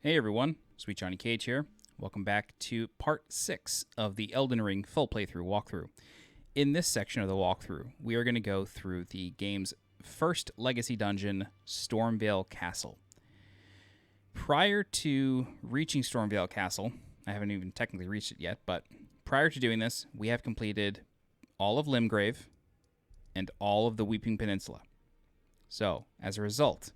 Hey everyone, Sweet Johnny Cage here. Welcome back to part 6 of the Elden Ring full playthrough walkthrough. In this section of the walkthrough, we are going to go through the game's first legacy dungeon, Stormveil Castle. Prior to reaching Stormveil Castle, I haven't even technically reached it yet, but prior to doing this, we have completed all of Limgrave and all of the Weeping Peninsula. So, as a result,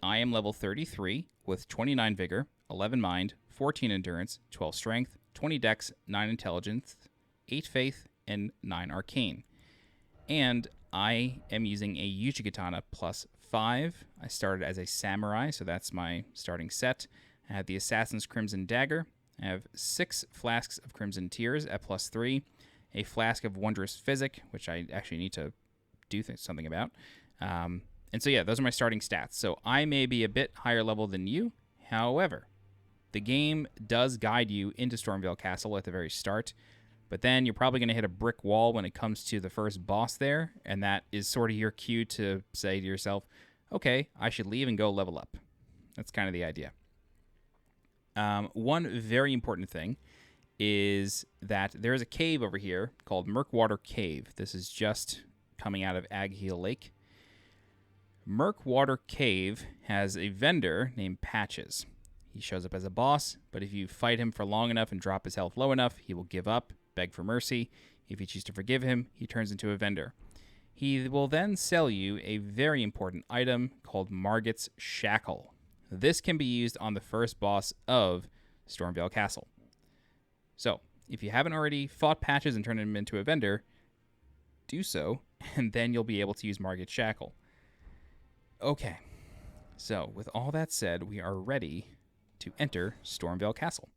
I am level 33 with 29 Vigor, 11 Mind, 14 Endurance, 12 Strength, 20 Dex, 9 Intelligence, 8 Faith, and 9 Arcane. And I am using a Uchigatana plus 5. I started as a Samurai, so that's my starting set. I have the Assassin's Crimson Dagger. I have 6 Flasks of Crimson Tears at plus 3. A Flask of Wondrous Physic, which I actually need to do something about. And so, yeah, those are my starting stats. So I may be a bit higher level than you. However, the game does guide you into Stormveil Castle at the very start. But then you're probably going to hit a brick wall when it comes to the first boss there. And that is sort of your cue to say to yourself, okay, I should leave and go level up. That's kind of the idea. One very important thing is that there is a cave over here called Murkwater Cave. This is just coming out of Agheel Lake. Murkwater Cave has a vendor named Patches. He shows up as a boss, but if you fight him for long enough and drop his health low enough, he will give up, beg for mercy. If you choose to forgive him, he turns into a vendor. He will then sell you a very important item called Margit's Shackle. This can be used on the first boss of Stormveil Castle. So, if you haven't already fought Patches and turned him into a vendor, do so, and then you'll be able to use Margit's Shackle. Okay, so with all that said, we are ready to enter Stormveil Castle.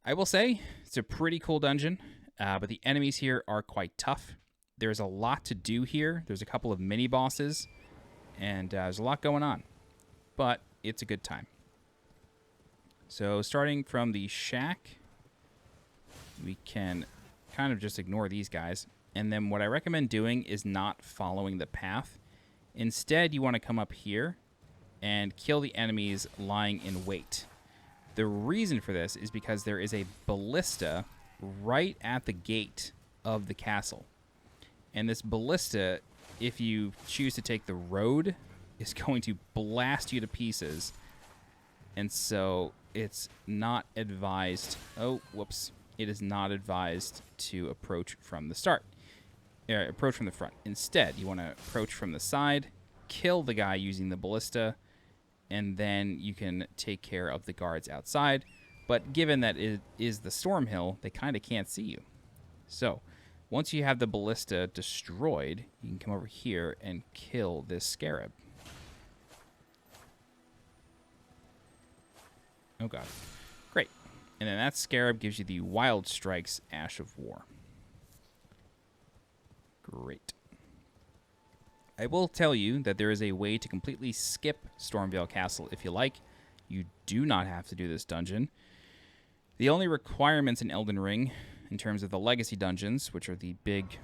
I will say, it's a pretty cool dungeon, but the enemies here are quite tough. There's a lot to do here. There's a couple of mini-bosses, and there's a lot going on. But it's a good time. So starting from the shack, we can kind of just ignore these guys. And then what I recommend doing is not following the path. Instead, you want to come up here and kill the enemies lying in wait. The reason for this is because there is a ballista right at the gate of the castle. And this ballista, if you choose to take the road, is going to blast you to pieces. And so it's not advised... Oh, whoops. It is not advised to approach from the start. Approach from the front. Instead, you want to approach from the side, kill the guy using the ballista, and then you can take care of the guards outside. But given that it is the Stormhill, they kind of can't see you. So, once you have the ballista destroyed, you can come over here and kill this scarab. Oh god. Great. And then that scarab gives you the Wild Strike's Ash of War. Great. I will tell you that there is a way to completely skip Stormveil Castle if you like. You do not have to do this dungeon. The only requirements in Elden Ring, in terms of the legacy dungeons, which are the big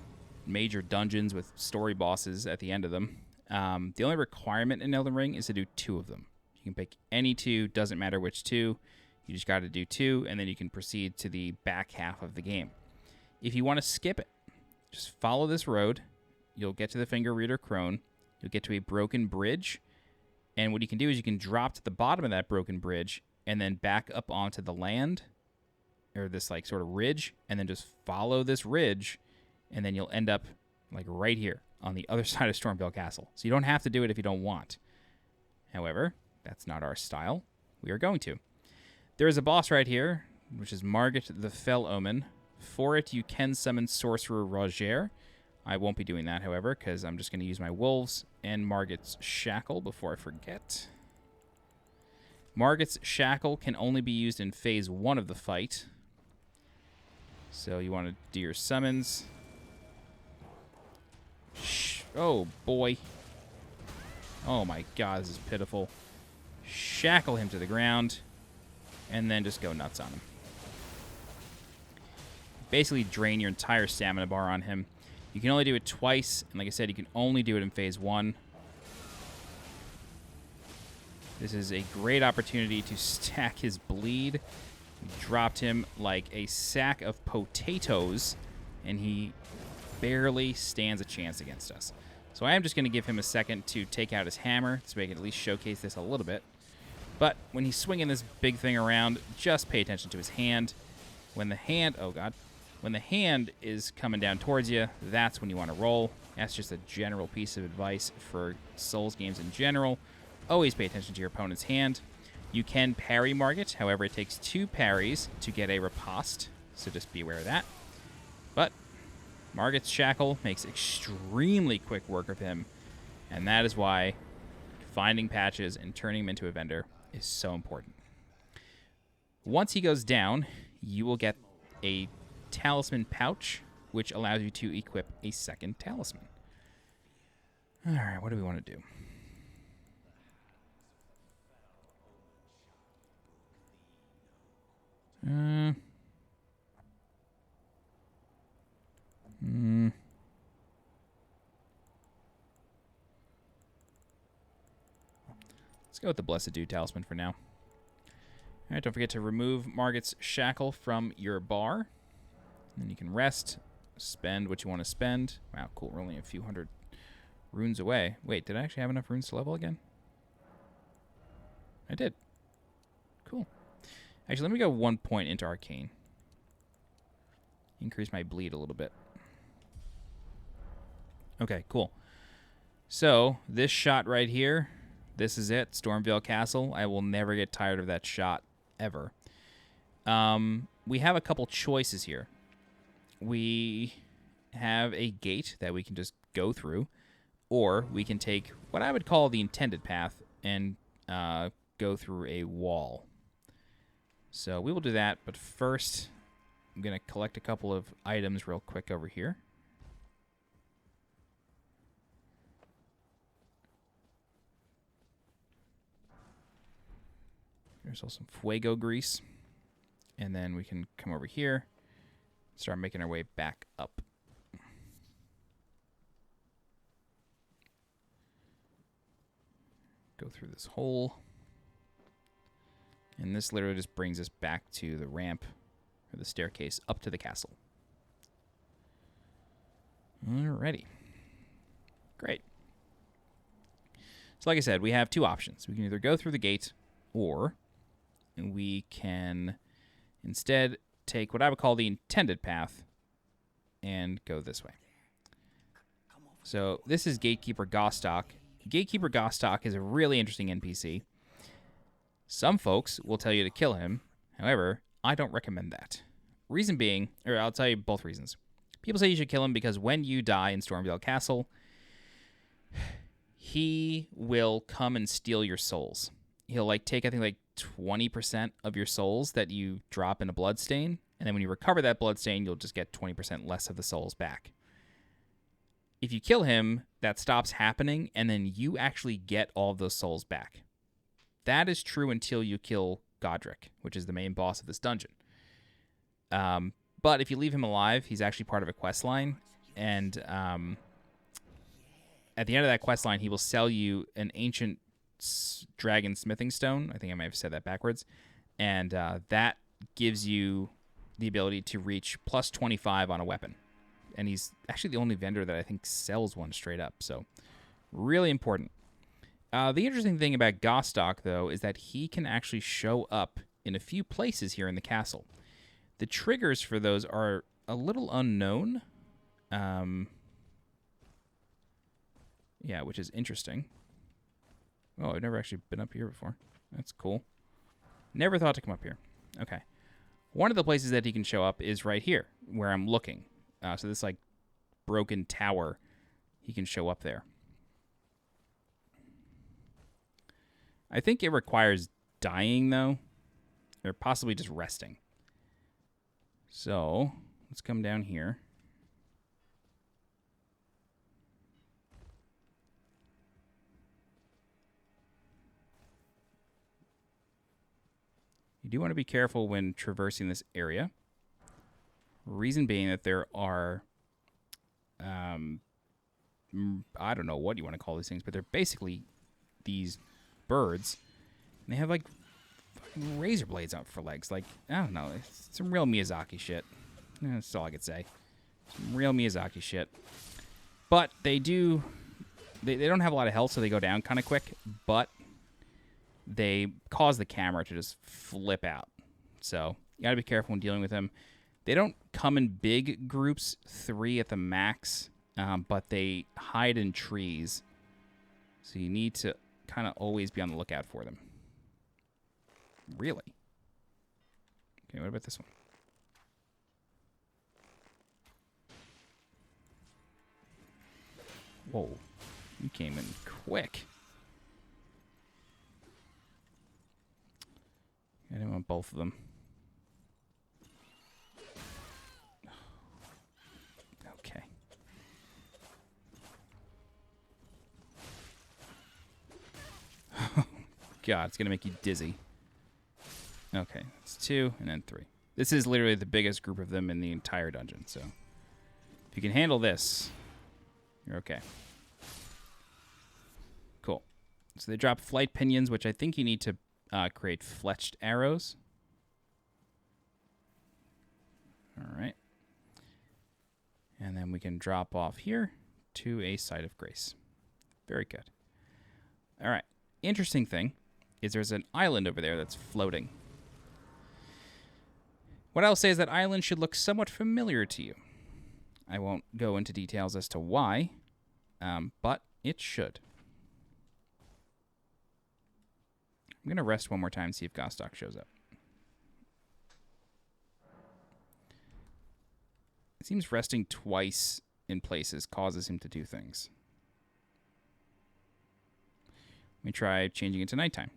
major dungeons with story bosses at the end of them, the only requirement in Elden Ring is to do 2 of them. You can pick any 2, doesn't matter which 2. You just got to do 2, and then you can proceed to the back half of the game. If you want to skip it, just follow this road. You'll get to the Finger Reader Crone. You'll get to a broken bridge. And what you can do is you can drop to the bottom of that broken bridge and then back up onto the land, or this like sort of ridge, and then just follow this ridge, and then you'll end up like right here on the other side of Stormveil Castle. So you don't have to do it if you don't want. However, that's not our style. We are going to. There is a boss right here, which is Margit the Fell Omen. For it, you can summon Sorcerer Rogier. I won't be doing that, however, because I'm just going to use my Wolves and Margit's Shackle before I forget. Margit's Shackle can only be used in Phase 1 of the fight. So you want to do your summons. Oh, boy. Oh, my God, this is pitiful. Shackle him to the ground, and then just go nuts on him. Basically drain your entire stamina bar on him. You can only do it twice, and like I said, you can only do it in Phase 1. This is a great opportunity to stack his bleed. We dropped him like a sack of potatoes, and he barely stands a chance against us. So I am just going to give him a second to take out his hammer so we can at least showcase this a little bit. But when he's swinging this big thing around, just pay attention to his hand. When the hand, oh god, when the hand is coming down towards you, that's when you want to roll. That's just a general piece of advice for Souls games in general. Always pay attention to your opponent's hand. You can parry Margit, however, it takes 2 parries to get a riposte, so just be aware of that. But Margit's Shackle makes extremely quick work of him, and that is why finding patches and turning him into a vendor is so important. Once he goes down, you will get a talisman pouch, which allows you to equip a second talisman. All right, what do we want to do? Let's go with the Blessed Dude Talisman for now. All right, don't forget to remove Margit's Shackle from your bar. Then you can rest, spend what you want to spend. Wow, cool. We're only a few hundred runes away. Wait, did I actually have enough runes to level again? I did. Cool. Actually, let me go 1 point into Arcane. Increase my bleed a little bit. Okay, cool. So, this shot right here, this is it. Stormveil Castle. I will never get tired of that shot, ever. We have a couple choices here. We have a gate that we can just go through, or we can take what I would call the intended path and go through a wall. So we will do that, but first I'm going to collect a couple of items real quick over here. There's also some Fuego grease. And then we can come over here, start making our way back up. Go through this hole. And this literally just brings us back to the ramp, or the staircase, up to the castle. Alrighty. Great. So like I said, we have 2 options. We can either go through the gate, or we can instead take what I would call the intended path and go this way. So this is Gatekeeper Gostoc. Gatekeeper Gostoc is a really interesting NPC. Some folks will tell you to kill him. However, I don't recommend that. Reason being, or I'll tell you both reasons. People say you should kill him because when you die in Stormveil Castle, he will come and steal your souls. He'll take, I think, 20% of your souls that you drop in a bloodstain, and then when you recover that bloodstain, you'll just get 20% less of the souls back. If you kill him, that stops happening, and then you actually get all of those souls back. That is true until you kill Godrick, which is the main boss of this dungeon. But if you leave him alive, he's actually part of a questline, and at the end of that questline, he will sell you an ancient dragon smithing stone. I think I might have said that backwards. And that gives you the ability to reach plus 25 on a weapon. And he's actually the only vendor that I think sells one straight up. So really important. The interesting thing about Gostoc, though, is that he can actually show up in a few places here in the castle. The triggers for those are a little unknown. Yeah, which is interesting. Oh, I've never actually been up here before. That's cool. Never thought to come up here. Okay. One of the places that he can show up is right here, where I'm looking. So this, broken tower, he can show up there. I think it requires dying, though. Or possibly just resting. So, let's come down here. You do want to be careful when traversing this area. Reason being that there are, I don't know what you want to call these things, but they're basically these birds They have, like, fucking razor blades out for legs. Like, I don't know. It's some real Miyazaki shit. That's all I could say. Some real Miyazaki shit. But they do... They don't have a lot of health, so they go down kind of quick. But they cause the camera to just flip out. So you got to be careful when dealing with them. They don't come in big groups, 3 at the max. But they hide in trees. So you need to kind of always be on the lookout for them. Really? Okay, what about this one? Whoa. You came in quick. I didn't want both of them. Okay. God, it's going to make you dizzy. Okay, it's 2 and then 3. This is literally the biggest group of them in the entire dungeon, so if you can handle this, you're okay. Cool. So they drop flight pinions, which I think you need to create fletched arrows. All right. And then we can drop off here to a site of grace. Very good. All right. Interesting thing is there's an island over there that's floating. What I'll say is that island should look somewhat familiar to you. I won't go into details as to why, but it should. I'm going to rest one more time and see if Gostoc shows up. It seems resting twice in places causes him to do things. Let me try changing it to nighttime.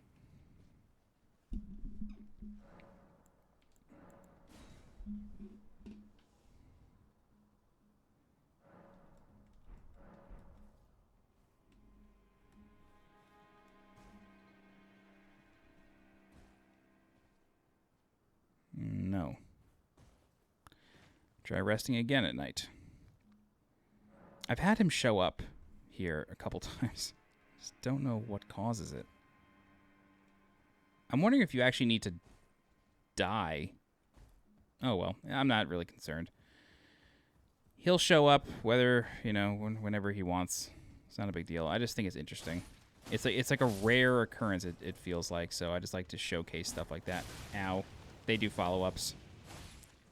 No. Try resting again at night. I've had him show up here a couple times. Just don't know what causes it. I'm wondering if you actually need to die. Oh, well. I'm not really concerned. He'll show up whether, you know, whenever he wants. It's not a big deal. I just think it's interesting. It's like a rare occurrence, it feels like, so I just like to showcase stuff like that. Ow. They do follow-ups.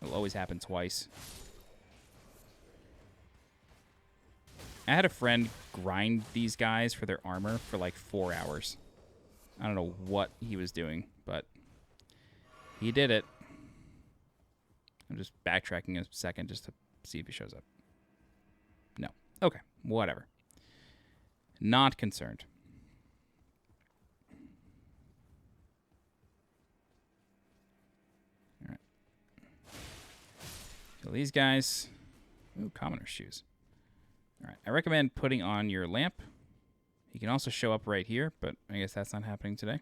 It'll always happen twice. I had a friend grind these guys for their armor for like 4 hours. I don't know what he was doing, but he did it. I'm just backtracking a second just to see if he shows up. No. Okay, whatever. Not concerned. All right. Kill these guys. Ooh, commoner's shoes. All right, I recommend putting on your lamp. He can also show up right here, but I guess that's not happening today.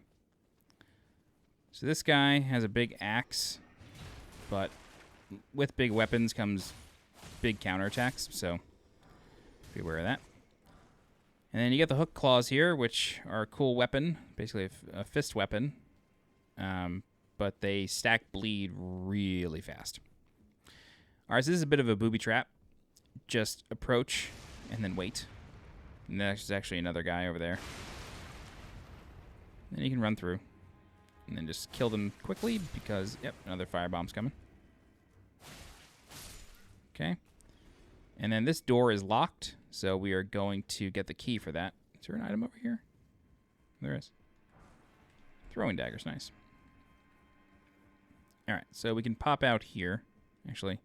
So this guy has a big axe, but with big weapons comes big counterattacks, so be aware of that. And then you get the hook claws here, which are a cool weapon, basically a fist weapon, but they stack bleed really fast. All right, so this is a bit of a booby trap. Just approach and then wait. And there's actually another guy over there. Then you can run through. And then just kill them quickly because, yep, another firebomb's coming. Okay. And then this door is locked, so we are going to get the key for that. Is there an item over here? There is. Throwing daggers, nice. All right, so we can pop out here. Actually,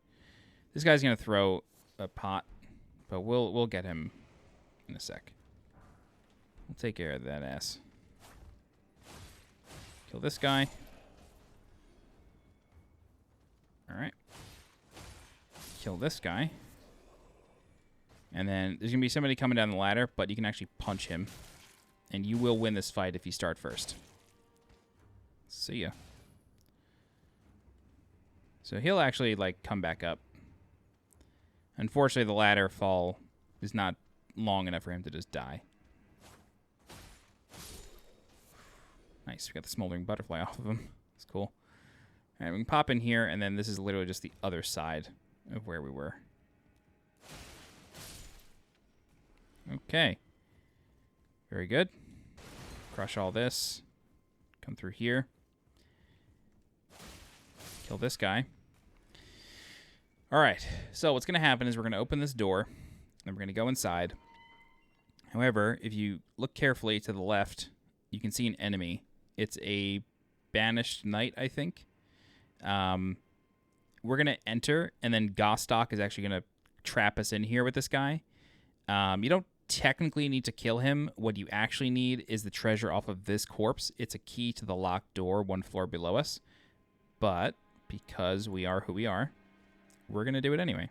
this guy's going to throw a pot, but we'll get him in a sec. We'll take care of that ass. Kill this guy. All right. Kill this guy. And then there's going to be somebody coming down the ladder, but you can actually punch him. And you will win this fight if you start first. See ya. So he'll actually, like, come back up. Unfortunately, the ladder fall is not long enough for him to just die. Nice. nice. We got the smoldering butterfly off of him. It's cool. All right, we can pop in here, and then this is literally just the other side of where we were. Okay. Very good. Crush all this. Come through here. Kill this guy. All right. So what's going to happen is we're going to open this door, and we're going to go inside. However, if you look carefully to the left, you can see an enemy. It's a banished knight, I think. We're going to enter, and then Gostoc is actually going to trap us in here with this guy. You don't technically need to kill him. What you actually need is the treasure off of this corpse. It's a key to the locked door 1 floor below us. But because we are who we are, we're going to do it anyway.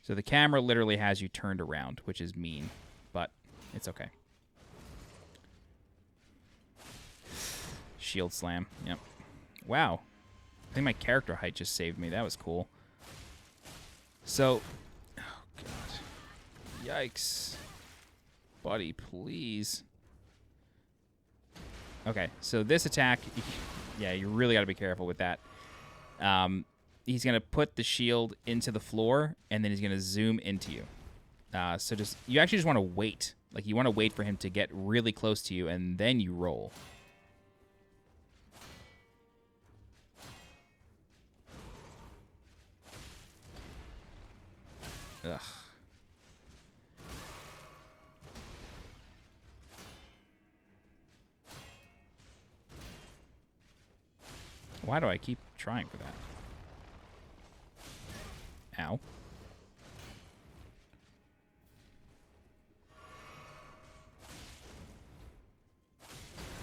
So the camera literally has you turned around, which is mean, but it's okay. Shield slam. Yep. Wow. I think my character height just saved me. That was cool. So, oh god. Yikes. Buddy, please. Okay, so this attack, yeah, you really got to be careful with that. He's going to put the shield into the floor, and then he's going to zoom into you. So you actually just want to wait. Like, you want to wait for him to get really close to you, and then you roll. Ugh. Why do I keep trying for that? Ow.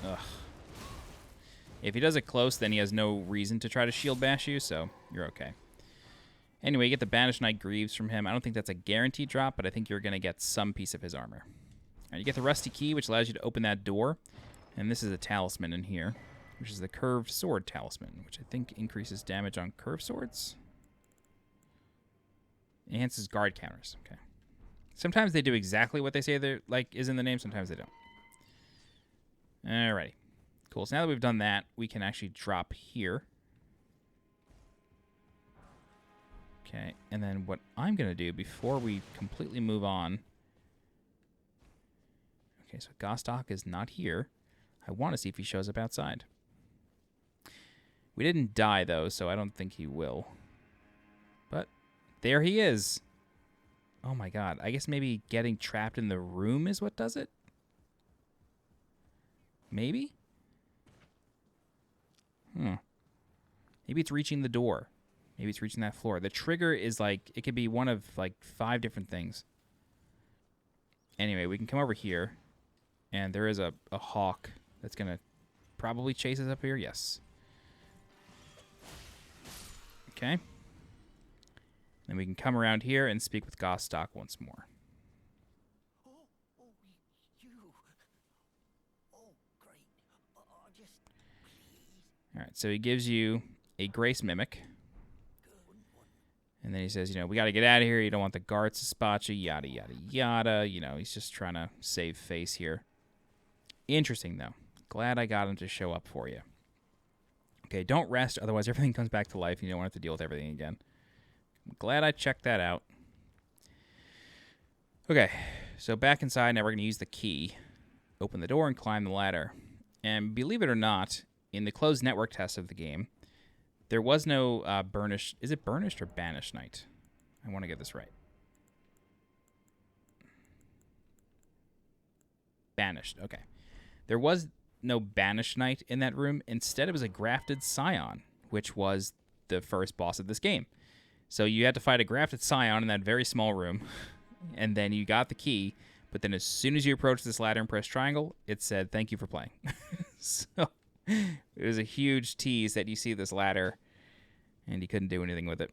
Ugh. If he does it close, then he has no reason to try to shield bash you, so you're okay. Anyway, you get the Banished Knight Greaves from him. I don't think that's a guaranteed drop, but I think you're going to get some piece of his armor. All right, you get the Rusty Key, which allows you to open that door. And this is a talisman in here, which is the Curved Sword Talisman, which I think increases damage on curved swords. Enhances guard counters. Okay. Sometimes they do exactly what they say they're like is in the name. Sometimes they don't. Alrighty. Cool. So now that we've done that, we can actually drop here. Okay. And then what I'm going to do before we completely move on. Okay, so Gostoc is not here. I want to see if he shows up outside. We didn't die, though, so I don't think he will. But there he is. Oh, my God. I guess maybe getting trapped in the room is what does it? Maybe? Maybe it's reaching the door. Maybe it's reaching that floor. The trigger is like, it could be one of like 5 different things. Anyway, we can come over here. And there is a hawk that's going to probably chase us up here. Yes. Okay. Then we can come around here and speak with Gostoc once more. You. Oh, great. Just please. All right, so he gives you a Grace Mimic. And then he says, you know, we got to get out of here. You don't want the guards to spot you, yada, yada, yada. You know, he's just trying to save face here. Interesting, though. Glad I got him to show up for you. Okay, don't rest, otherwise everything comes back to life and you don't want to have to deal with everything again. I'm glad I checked that out. Okay, so back inside, now we're going to use the key. Open the door and climb the ladder. And believe it or not, in the closed network test of the game, there was no burnished... Is it burnished or banished knight? I want to get this right. Banished, okay. There was no banished knight in that room. Instead, it was a grafted Scion, which was the first boss of this game. So you had to fight a grafted Scion in that very small room, and then you got the key, but then as soon as you approached this ladder and pressed triangle, it said, thank you for playing. So it was a huge tease that you see this ladder, and you couldn't do anything with it.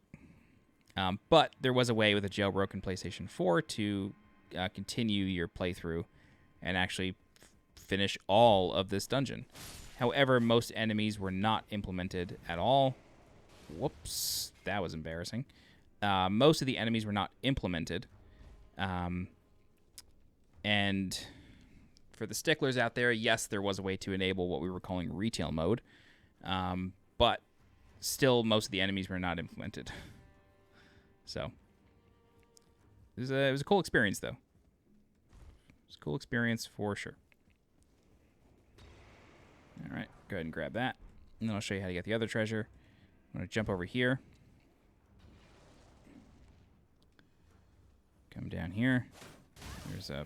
But there was a way with a jailbroken PlayStation 4 to continue your playthrough and actually finish all of this dungeon. However, most enemies were not implemented at all. Whoops, that was embarrassing. Most of the enemies were not implemented. And for the sticklers out there, yes, there was a way to enable what we were calling retail mode, but still most of the enemies were not implemented. So it was a cool experience, though. It was a cool experience for sure. All right, go ahead and grab that, and then I'll show you how to get the other treasure. I'm going to jump over here. Come down here. There's a...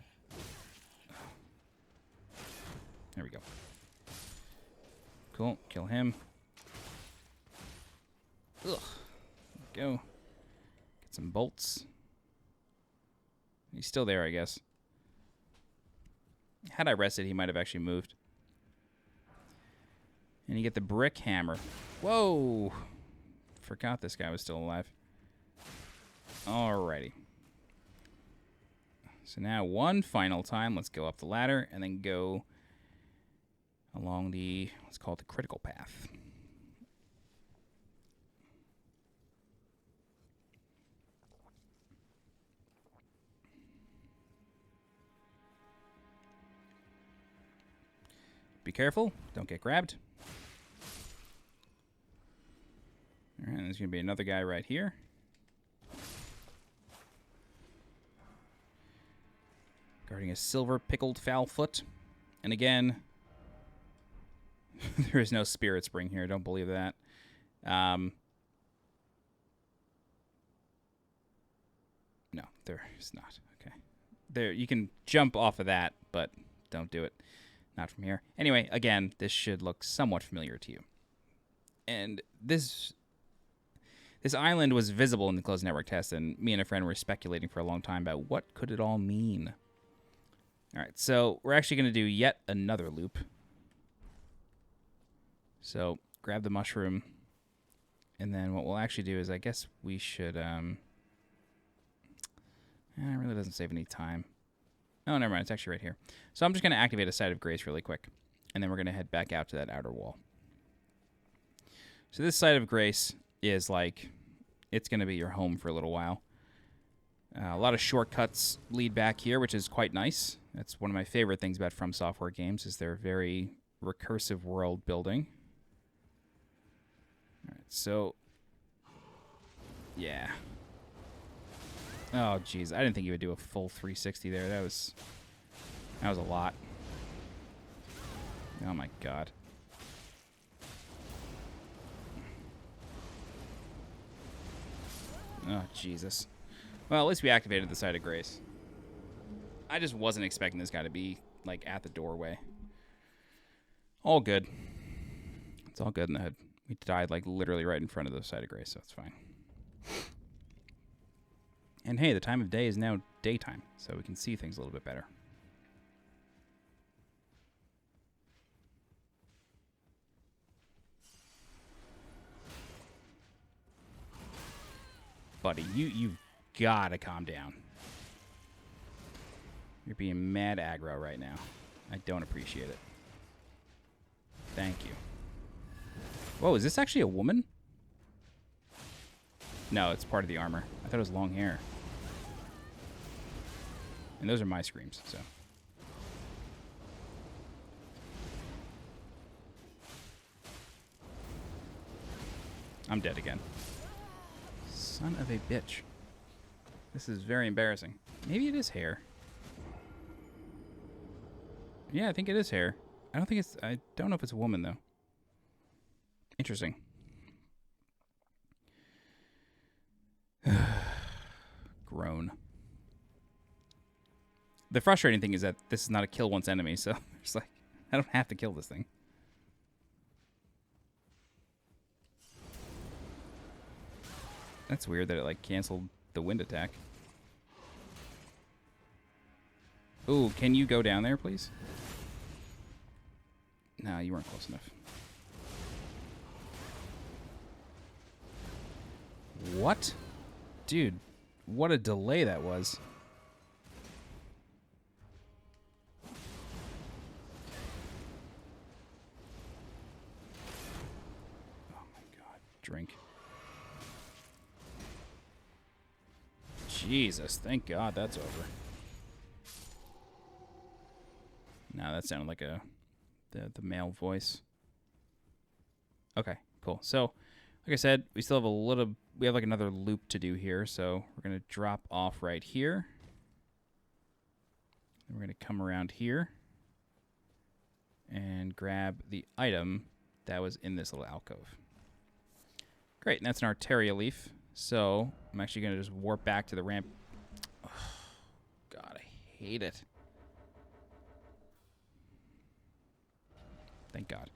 There we go. Cool. Kill him. Ugh. There we go. Get some bolts. He's still there, I guess. Had I rested, he might have actually moved. And you get the brick hammer. Whoa! Forgot this guy was still alive. Alrighty. So now one final time, let's go up the ladder and then go along the, let's call it the critical path. Be careful, don't get grabbed. All right, there's going to be another guy right here. Guarding a silver pickled foul foot. And again, there is no spirit spring here. Don't believe that. No, there is not. Okay. There, you can jump off of that, but don't do it. Not from here. Anyway, again, this should look somewhat familiar to you. And this island was visible in the closed network test, and me and a friend were speculating for a long time about what could it all mean. All right, so we're actually going to do yet another loop. So grab the mushroom, and then what we'll actually do is I guess we should... it really doesn't save any time. Oh, never mind. It's actually right here. So I'm just going to activate a Side of Grace really quick, and then we're going to head back out to that outer wall. So this Side of Grace is like, it's going to be your home for a little while. A lot of shortcuts lead back here, which is quite nice. That's one of my favorite things about From Software games, is their very recursive world building. All right, so, yeah. Oh, jeez. I didn't think you would do a full 360 there. That was a lot. Oh, my God. Oh, Jesus. Well, at least we activated the Side of Grace. I just wasn't expecting this guy to be, like, at the doorway. All good. It's all good in the hood. We died, like, literally right in front of the Side of Grace, so it's fine. And hey, the time of day is now daytime, so we can see things a little bit better. Buddy, you've gotta calm down. You're being mad aggro right now. I don't appreciate it. Thank you. Whoa, is this actually a woman? No, it's part of the armor. I thought it was long hair. And those are my screams, so. I'm dead again. Son of a bitch. This is very embarrassing. Maybe it is hair. Yeah, I think it is hair. I don't know if it's a woman, though. Interesting. Groan. The frustrating thing is that this is not a kill once enemy, so it's like, I don't have to kill this thing. That's weird that it, like, canceled the wind attack. Ooh, can you go down there, please? No, you weren't close enough. What? Dude, what a delay that was. Oh my God, drink. Jesus, thank God that's over. No, That sounded like the male voice. Okay, cool. So, like I said, we still have we have like another loop to do here. So we're going to drop off right here. And we're going to come around here and grab the item that was in this little alcove. Great, and that's an Arteria leaf. So I'm actually going to just warp back to the ramp. Oh, God, I hate it. Thank God.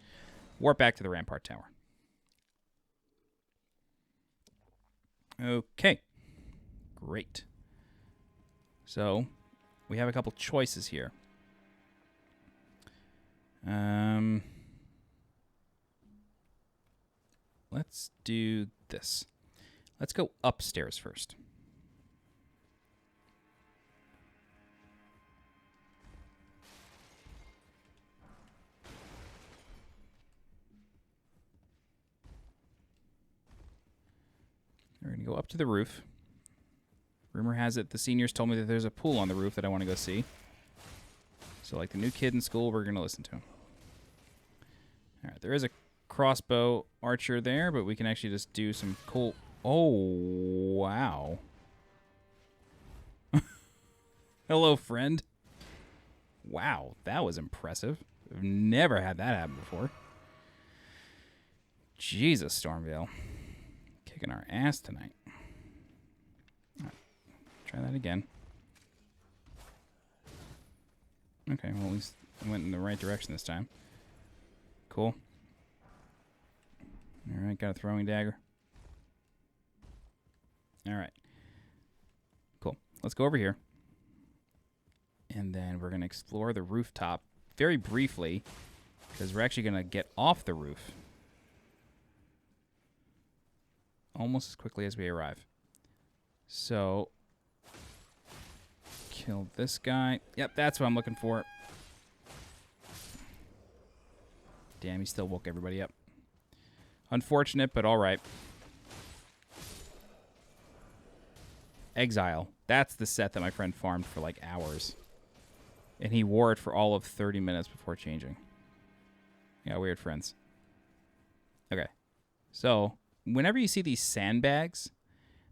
Warp back to the Rampart Tower. Okay. Great. So, we have a couple choices here. Let's do this. Let's go upstairs first. We're going to go up to the roof. Rumor has it the seniors told me that there's a pool on the roof that I want to go see. So like the new kid in school, we're going to listen to him. All right, there is a crossbow archer there, but we can actually just do some cool... Oh, wow. Hello, friend. Wow, that was impressive. I've never had that happen before. Jesus, Stormveil. Kicking our ass tonight. All right, try that again. Okay, well, at least I went in the right direction this time. Cool. All right, got a throwing dagger. All right. Cool. Let's go over here. And then we're going to explore the rooftop very briefly because we're actually going to get off the roof almost as quickly as we arrive. So, kill this guy. Yep, that's what I'm looking for. Damn, he still woke everybody up. Unfortunate, but all right. Exile. That's the set that my friend farmed for like hours. And he wore it for all of 30 minutes before changing. Yeah, weird friends. Okay. So, whenever you see these sandbags,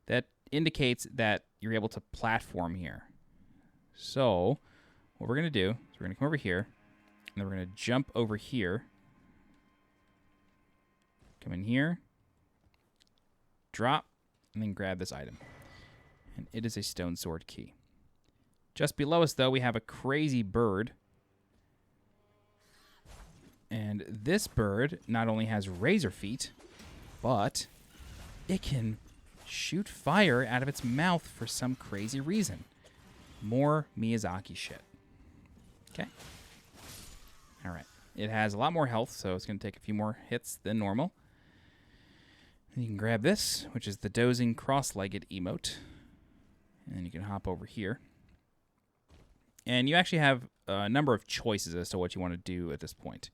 that indicates that you're able to platform here. So, what we're going to do is we're going to come over here, and then we're going to jump over here. Come in here, drop, and then grab this item. And it is a stone sword key. Just below us, though, we have a crazy bird. And this bird not only has razor feet, but it can shoot fire out of its mouth for some crazy reason. More Miyazaki shit. Okay. All right. It has a lot more health, so it's going to take a few more hits than normal. And you can grab this, which is the dozing cross-legged emote. And then you can hop over here. And you actually have a number of choices as to what you want to do at this point.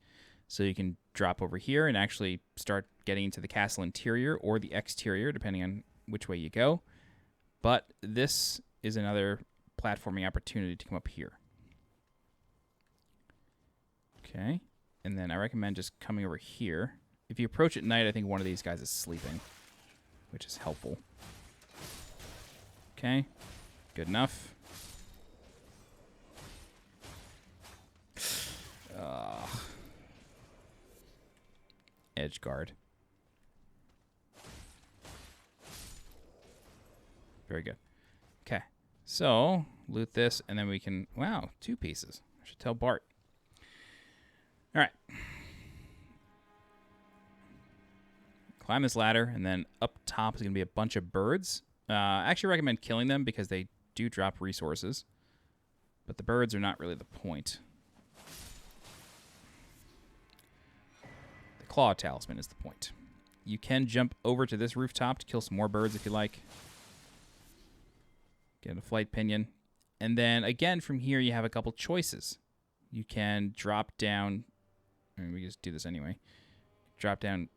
So you can drop over here and actually start getting into the castle interior or the exterior, depending on which way you go. But this is another platforming opportunity to come up here. Okay. And then I recommend just coming over here. If you approach at night, I think one of these guys is sleeping, which is helpful. Okay. Good enough. Edge guard. Very good. Okay. So, loot this, and then we can... Wow, 2 pieces. I should tell Bart. All right. Climb this ladder, and then up top is going to be a bunch of birds. I actually recommend killing them because they do drop resources. But the birds are not really the point. The claw talisman is the point. You can jump over to this rooftop to kill some more birds if you like. Get a flight pinion. And then, again, from here, you have a couple choices. You can drop down... I mean, we just do this anyway. Drop down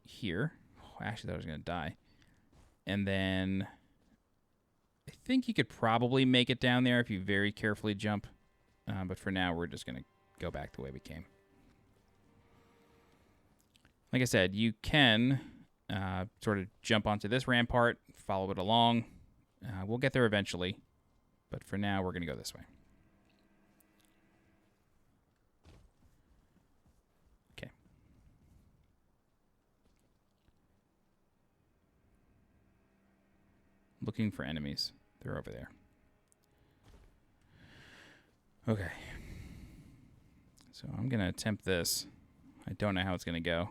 here. Oh, I actually thought I was going to die. And then... I think you could probably make it down there if you very carefully jump. But for now, we're just going to go back the way we came. Like I said, you can sort of jump onto this rampart, follow it along. We'll get there eventually, but for now, we're going to go this way. Okay. Looking for enemies. They're over there. Okay. So I'm going to attempt this. I don't know how it's going to go.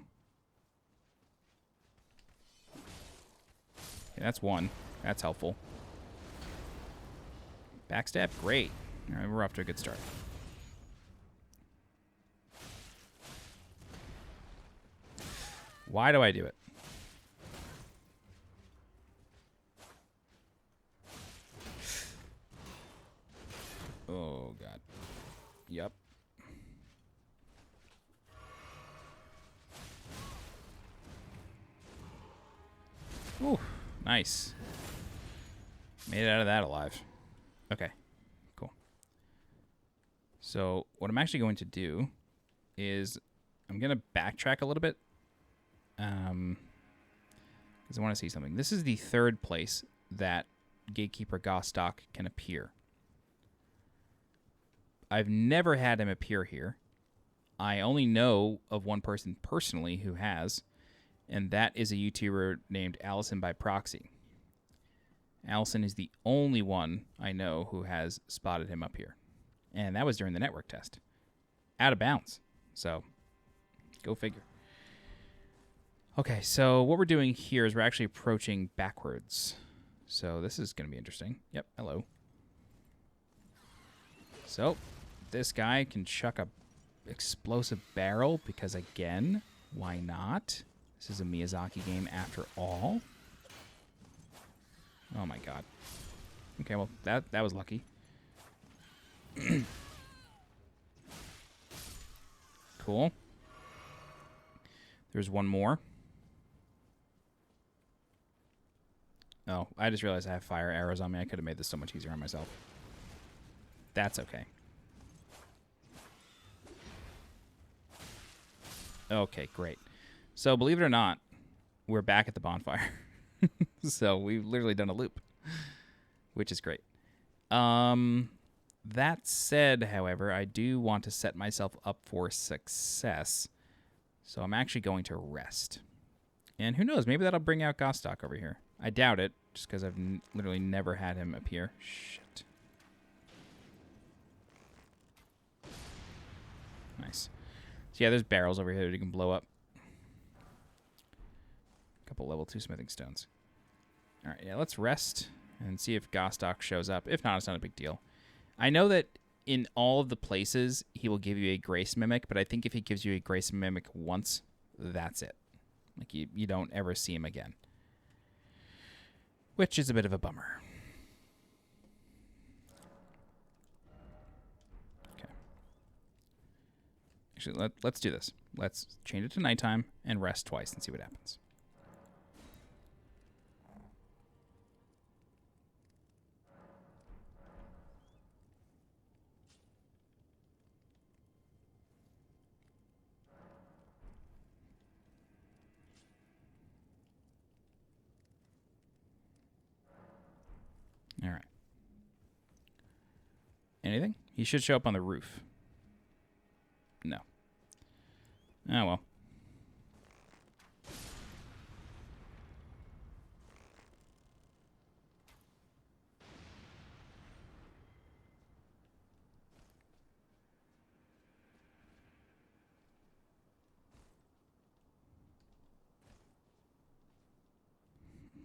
Okay, that's one. That's helpful. Backstab? Great. All right, we're off to a good start. Why do I do it? Oh, God. Yep. Ooh, nice. Made it out of that alive. Okay, cool. So what I'm actually going to do is I'm going to backtrack a little bit because I want to see something. This is the third place that Gatekeeper Gostoc can appear. I've never had him appear here. I only know of one person personally who has, and that is a YouTuber named Allison by Proxy. Allison is the only one I know who has spotted him up here. And that was during the network test. Out of bounds. So, go figure. Okay, so what we're doing here is we're actually approaching backwards. So this is going to be interesting. Yep, hello. So, this guy can chuck a explosive barrel because, again, why not? This is a Miyazaki game after all. Oh my god. Okay, well, that was lucky. Cool. There's one more. Oh, I just realized I have fire arrows on me. I could have made this so much easier on myself. That's okay. Okay, great. So, believe it or not, we're back at the bonfire. So, we've literally done a loop, which is great. That said, however, I do want to set myself up for success. So, I'm actually going to rest. And who knows, maybe that'll bring out Gostoc over here. I doubt it, just because I've literally never had him appear. Shit. Nice. So, yeah, there's barrels over here that you can blow up. Couple level 2 smithing stones. All right, yeah, let's rest and see if Gostoc shows up. If not, it's not a big deal. I know that in all of the places, he will give you a Grace Mimic, but I think if he gives you a Grace Mimic once, that's it. Like, you don't ever see him again. Which is a bit of a bummer. Okay. Actually, let's do this. Let's change it to nighttime and rest twice and see what happens. All right. Anything? He should show up on the roof. No. Oh, well.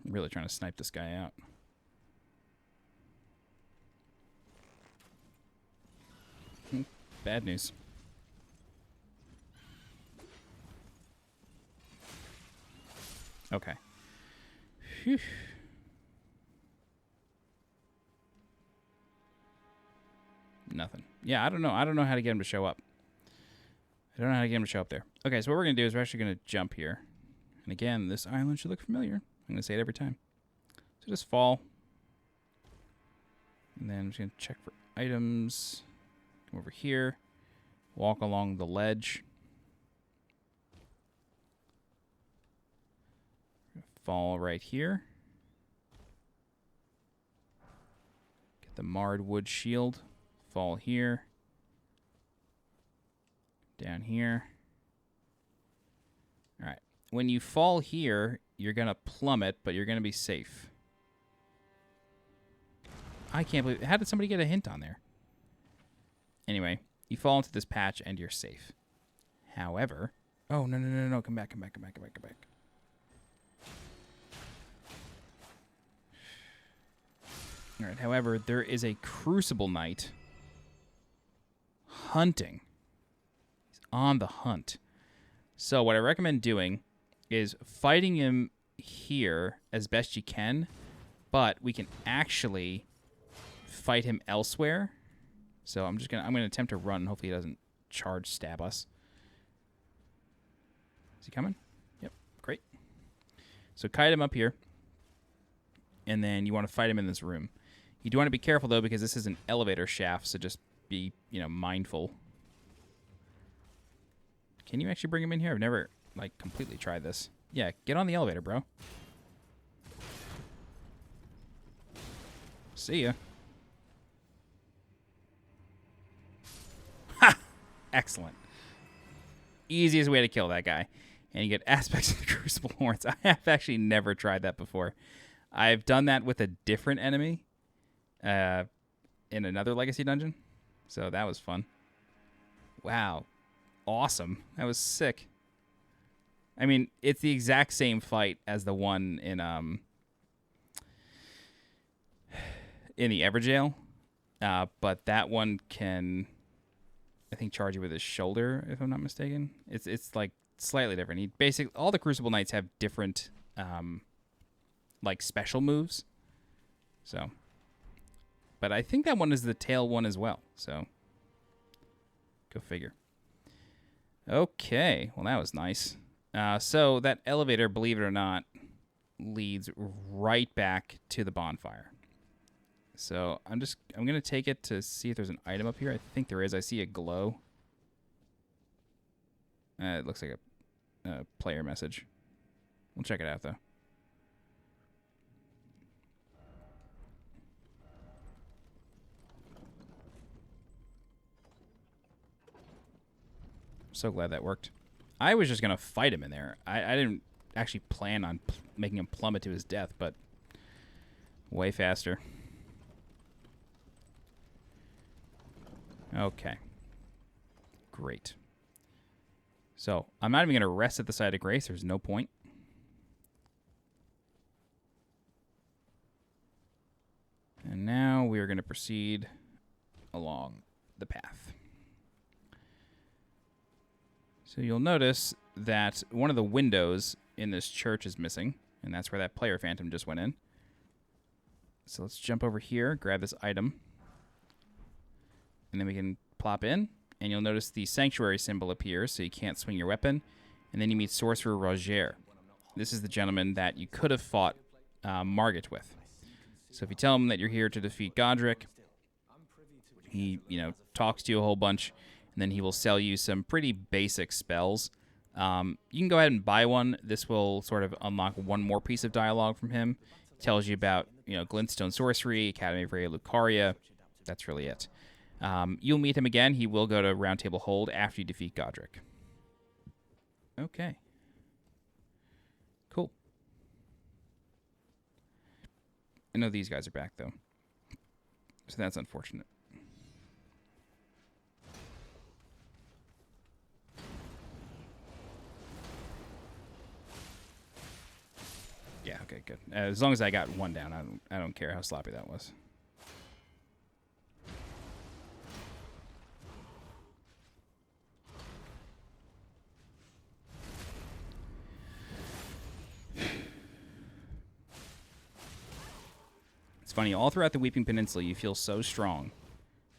I'm really trying to snipe this guy out. Bad news. Okay. Whew. Nothing. Yeah, I don't know. I don't know how to get him to show up. I don't know how to get him to show up there. Okay, so what we're going to do is we're actually going to jump here. And again, this island should look familiar. I'm going to say it every time. So just fall. And then I'm just going to check for items. Come over here. Walk along the ledge. Fall right here. Get the marred wood shield. Fall here. Down here. All right. When you fall here, you're going to plummet, but you're going to be safe. I can't believe... How did somebody get a hint on there? Anyway, you fall into this patch and you're safe. However... Oh, no. Come back. All right. However, there is a Crucible Knight hunting. He's on the hunt. So what I recommend doing is fighting him here as best you can, but we can actually fight him elsewhere. So I'm gonna attempt to run. Hopefully he doesn't charge stab us. Is he coming? Yep, great. So kite him up here, and then you want to fight him in this room. You do want to be careful though, because this is an elevator shaft, so just be, mindful. Can you actually bring him in here? I've never, completely tried this. Yeah, get on the elevator, bro. See ya. Ha! Excellent. Easiest way to kill that guy. And you get aspects of the Crucible Horns. I have actually never tried that before. I've done that with a different enemy in another Legacy dungeon. So that was fun. Wow. Awesome. That was sick. I mean, it's the exact same fight as the one in the Everjail, but that one can, I think, charge you with his shoulder, if I'm not mistaken. It's like slightly different. He basically, all the Crucible Knights have different special moves. So, but I think that one is the tail one as well. So, go figure. Okay, well that was nice. So that elevator, believe it or not, leads right back to the bonfire. So I'm gonna take it to see if there's an item up here. I think there is. I see a glow. It looks like a player message. We'll check it out though. So glad that worked. I was just going to fight him in there. I didn't actually plan on making him plummet to his death, but way faster. Okay. Great. So, I'm not even going to rest at the site of grace. There's no point. And now we are going to proceed along the path. So you'll notice that one of the windows in this church is missing, and that's where that player phantom just went in. So let's jump over here, grab this item, and then we can plop in, and you'll notice the sanctuary symbol appears, so you can't swing your weapon, and then you meet Sorcerer Rogier. This is the gentleman that you could have fought Margit with. So if you tell him that you're here to defeat Godrick, he, talks to you a whole bunch, and then he will sell you some pretty basic spells. You can go ahead and buy one. This will sort of unlock one more piece of dialogue from him. It tells you about, Glintstone Sorcery, Academy of Raya Lucaria. That's really it. You'll meet him again. He will go to Round Table Hold after you defeat Godrick. Okay. Cool. I know these guys are back, though. So that's unfortunate. Yeah, okay, good. As long as I got one down, I don't care how sloppy that was. It's funny, all throughout the Weeping Peninsula, you feel so strong.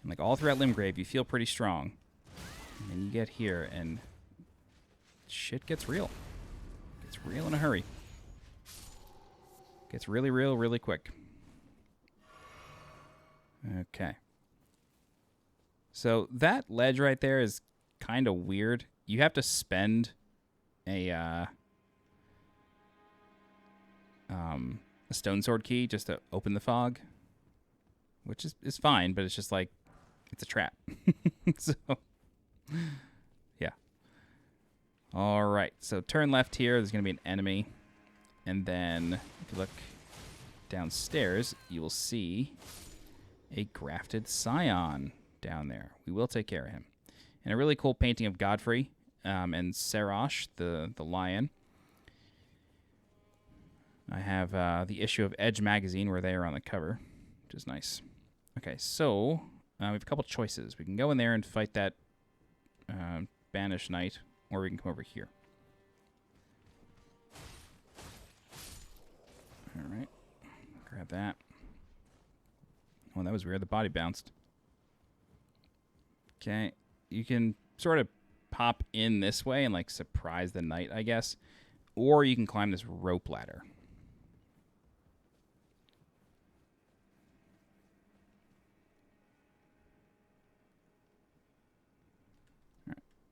And all throughout Limgrave, you feel pretty strong. And then you get here, and shit gets real. Gets real in a hurry. Gets really real really quick. Okay. So that ledge right there is kind of weird. You have to spend a stone sword key just to open the fog, which is fine, but it's just like it's a trap. So yeah. All right. So turn left here. There's going to be an enemy, and then if you look downstairs, you will see a grafted Scion down there. We will take care of him. And a really cool painting of Godfrey and Sarash, the lion. I have the issue of Edge magazine where they are on the cover, which is nice. Okay, so we have a couple choices. We can go in there and fight that Banished Knight, or we can come over here. All right, grab that. Oh, that was weird. The body bounced. Okay, you can sort of pop in this way and like surprise the knight, I guess, or you can climb this rope ladder.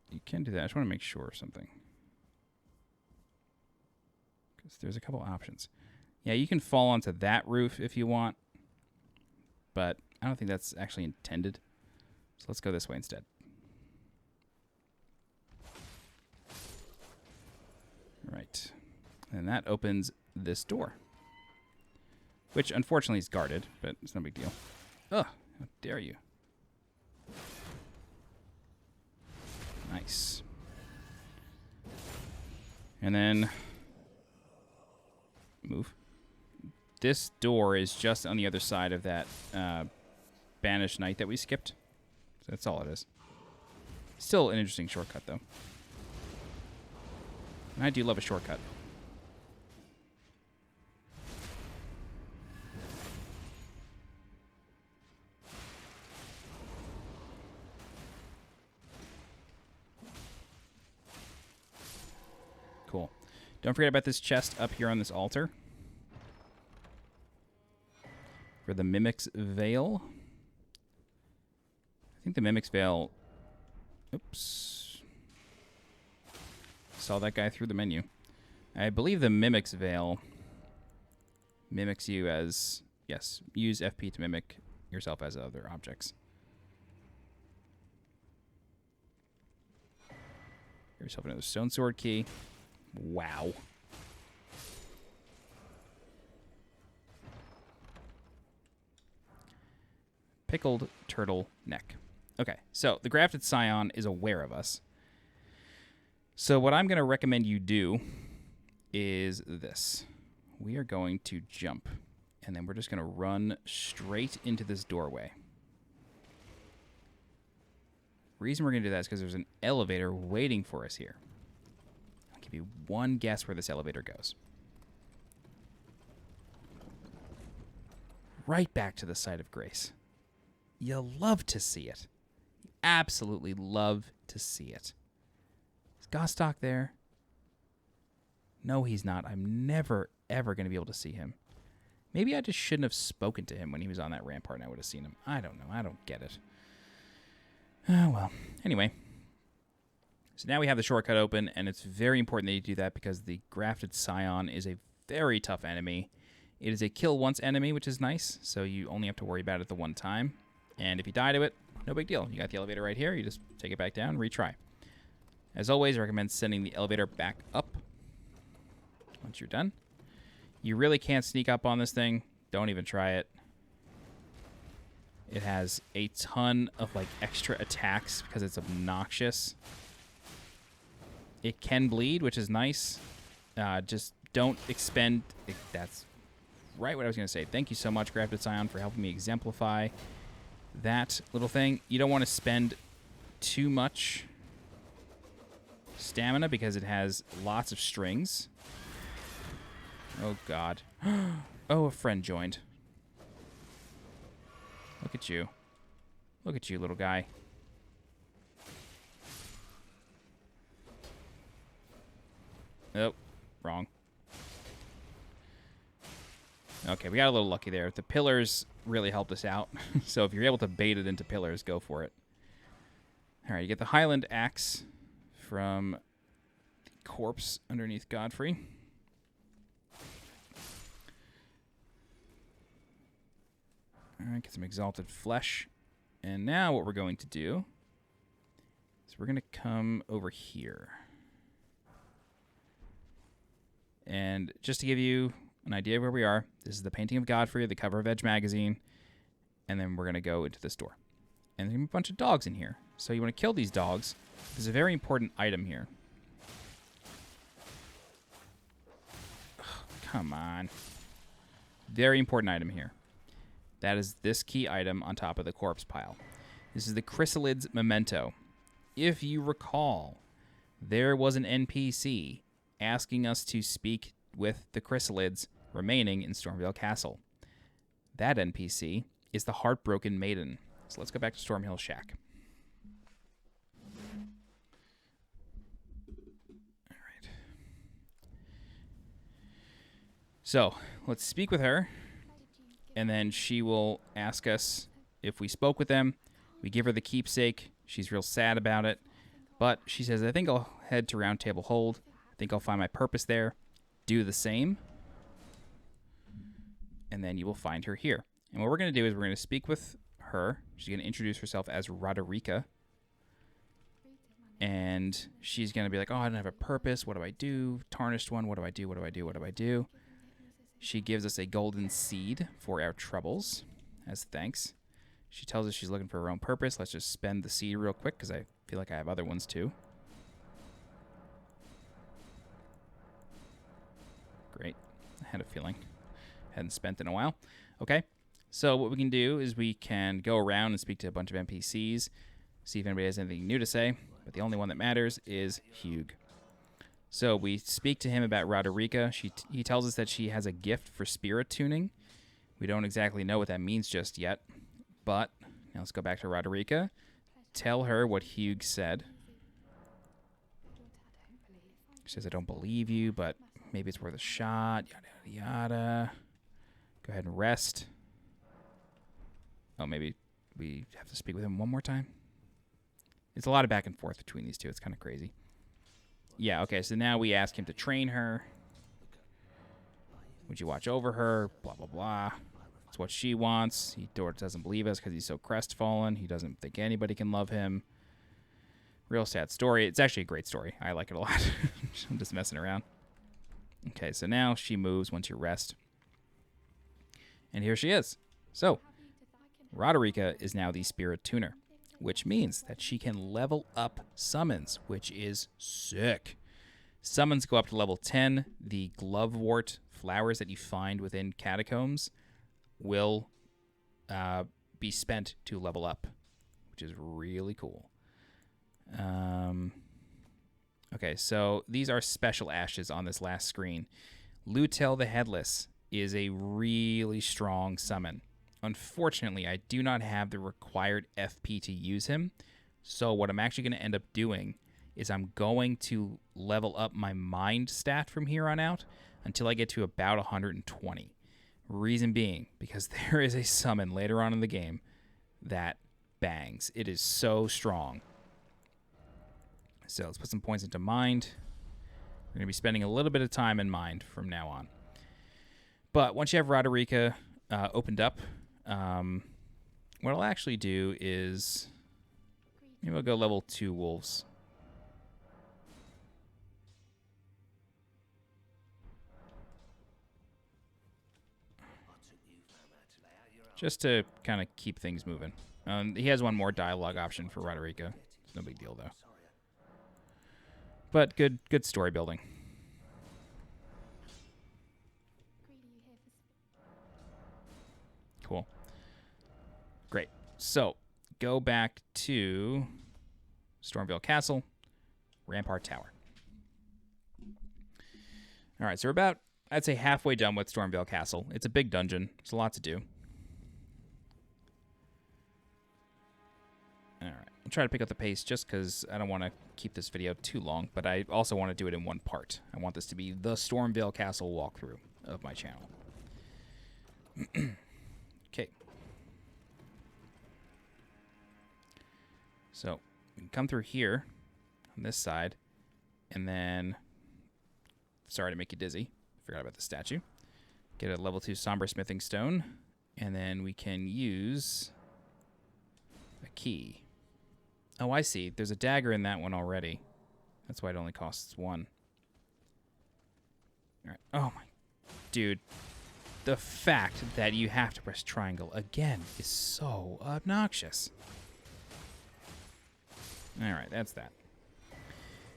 You can do that. I just want to make sure of something. Because there's a couple options. Yeah, you can fall onto that roof if you want. But I don't think that's actually intended. So let's go this way instead. All right. And that opens this door. Which unfortunately is guarded, but it's no big deal. Ugh, how dare you. Nice. And then move. This door is just on the other side of that Banished Knight that we skipped. So that's all it is. Still an interesting shortcut, though. And I do love a shortcut. Cool. Don't forget about this chest up here on this altar. For the Mimic's Veil. I think the Mimic's Veil... Oops. Saw that guy through the menu. I believe the Mimic's Veil mimics you as... Yes, use FP to mimic yourself as other objects. Give yourself another stone sword key. Wow. Pickled turtle neck. Okay, so the Grafted Scion is aware of us. So what I'm going to recommend you do is this. We are going to jump, and then we're just going to run straight into this doorway. Reason we're going to do that is because there's an elevator waiting for us here. I'll give you one guess where this elevator goes. Right back to the site of grace. You'll love to see it. You absolutely love to see it. Is Gostoc there? No, he's not. I'm never, ever going to be able to see him. Maybe I just shouldn't have spoken to him when he was on that rampart and I would have seen him. I don't know. I don't get it. Oh, well. Anyway. So now we have the shortcut open, and it's very important that you do that because the Grafted Scion is a very tough enemy. It is a kill once enemy, which is nice, so you only have to worry about it the one time. And if you die to it, no big deal. You got the elevator right here. You just take it back down, retry. As always, I recommend sending the elevator back up once you're done. You really can't sneak up on this thing. Don't even try it. It has a ton of like extra attacks because it's obnoxious. It can bleed, which is nice. Just don't expend... That's right what I was going to say. Thank you so much, Grafted Scion, for helping me exemplify that little thing. You don't want to spend too much stamina because it has lots of strings. Oh, God. Oh, a friend joined. Look at you. Look at you, little guy. Oh, wrong. Okay, we got a little lucky there. The pillars really helped us out. So if you're able to bait it into pillars, go for it. All right, you get the Highland Axe from the corpse underneath Godfrey. All right, get some Exalted Flesh. And now what we're going to do is we're going to come over here. And just to give you an idea of where we are, this is the painting of Godfrey, the cover of Edge magazine. And then we're going to go into the store. And there's a bunch of dogs in here. So you want to kill these dogs. There's a very important item here. Oh, come on. Very important item here. That is this key item on top of the corpse pile. This is the Chrysalid's Memento. If you recall, there was an NPC asking us to speak with the Chrysalids remaining in Stormveil Castle. That NPC is the Heartbroken Maiden. So let's go back to Stormhill Shack. All right. So let's speak with her. And then she will ask us if we spoke with them. We give her the keepsake. She's real sad about it. But she says, I think I'll head to Round Table Hold. I think I'll find my purpose there. Do the same. And then you will find her here. And what we're going to do is we're going to speak with her. She's going to introduce herself as Roderika. And she's going to be like, oh, I don't have a purpose. What do I do? Tarnished one. What do I do? What do I do? What do I do? She gives us a golden seed for our troubles as thanks. She tells us she's looking for her own purpose. Let's just spend the seed real quick because I feel like I have other ones too. Great. I had a feeling. Hadn't spent in a while. Okay. So what we can do is we can go around and speak to a bunch of NPCs, see if anybody has anything new to say. But the only one that matters is Hugh. So we speak to him about Roderika. He tells us that she has a gift for spirit tuning. We don't exactly know what that means just yet. But now let's go back to Roderika. Tell her what Hugh said. She says, I don't believe you, but maybe it's worth a shot. Yada, yada, yada. Go ahead and rest. Oh, maybe we have to speak with him one more time. It's a lot of back and forth between these two. It's kind of crazy. Yeah, okay, so now we ask him to train her. Would you watch over her? Blah, blah, blah. It's what she wants. He doesn't believe us because he's so crestfallen. He doesn't think anybody can love him. Real sad story. It's actually a great story. I like it a lot. I'm just messing around. Okay, so now she moves once you rest. And here she is. So, Roderika is now the Spirit Tuner, which means that she can level up summons, which is sick. Summons go up to level 10. The glovewort flowers that you find within catacombs will be spent to level up, which is really cool. Okay, so these are special ashes on this last screen. Lutel the Headless is a really strong summon. Unfortunately, I do not have the required FP to use him. So what I'm actually going to end up doing is I'm going to level up my mind stat from here on out until I get to about 120. Reason being, because there is a summon later on in the game that bangs. It is so strong. So let's put some points into mind. We're going to be spending a little bit of time in mind from now on. But once you have Roderika opened up, what I'll actually do is maybe we'll go level 2 wolves. Just to kind of keep things moving. He has one more dialogue option for Roderika. It's no big deal, though. But good story building. Cool. Great. So, go back to Stormveil Castle, Rampart Tower. All right, so we're about, I'd say, halfway done with Stormveil Castle. It's a big dungeon. There's a lot to do. All right. I'll try to pick up the pace just because I don't want to keep this video too long, but I also want to do it in one part. I want this to be the Stormveil Castle walkthrough of my channel. Okay. So, We can come through here on this side, and then, sorry to make you dizzy, forgot about the statue. Get a level 2 Somber Smithing Stone, and then we can use a key. Oh, I see. There's a dagger in that one already. That's why it only costs 1. All right. Oh, my. Dude. The fact that you have to press triangle again is so obnoxious. All right, that's that.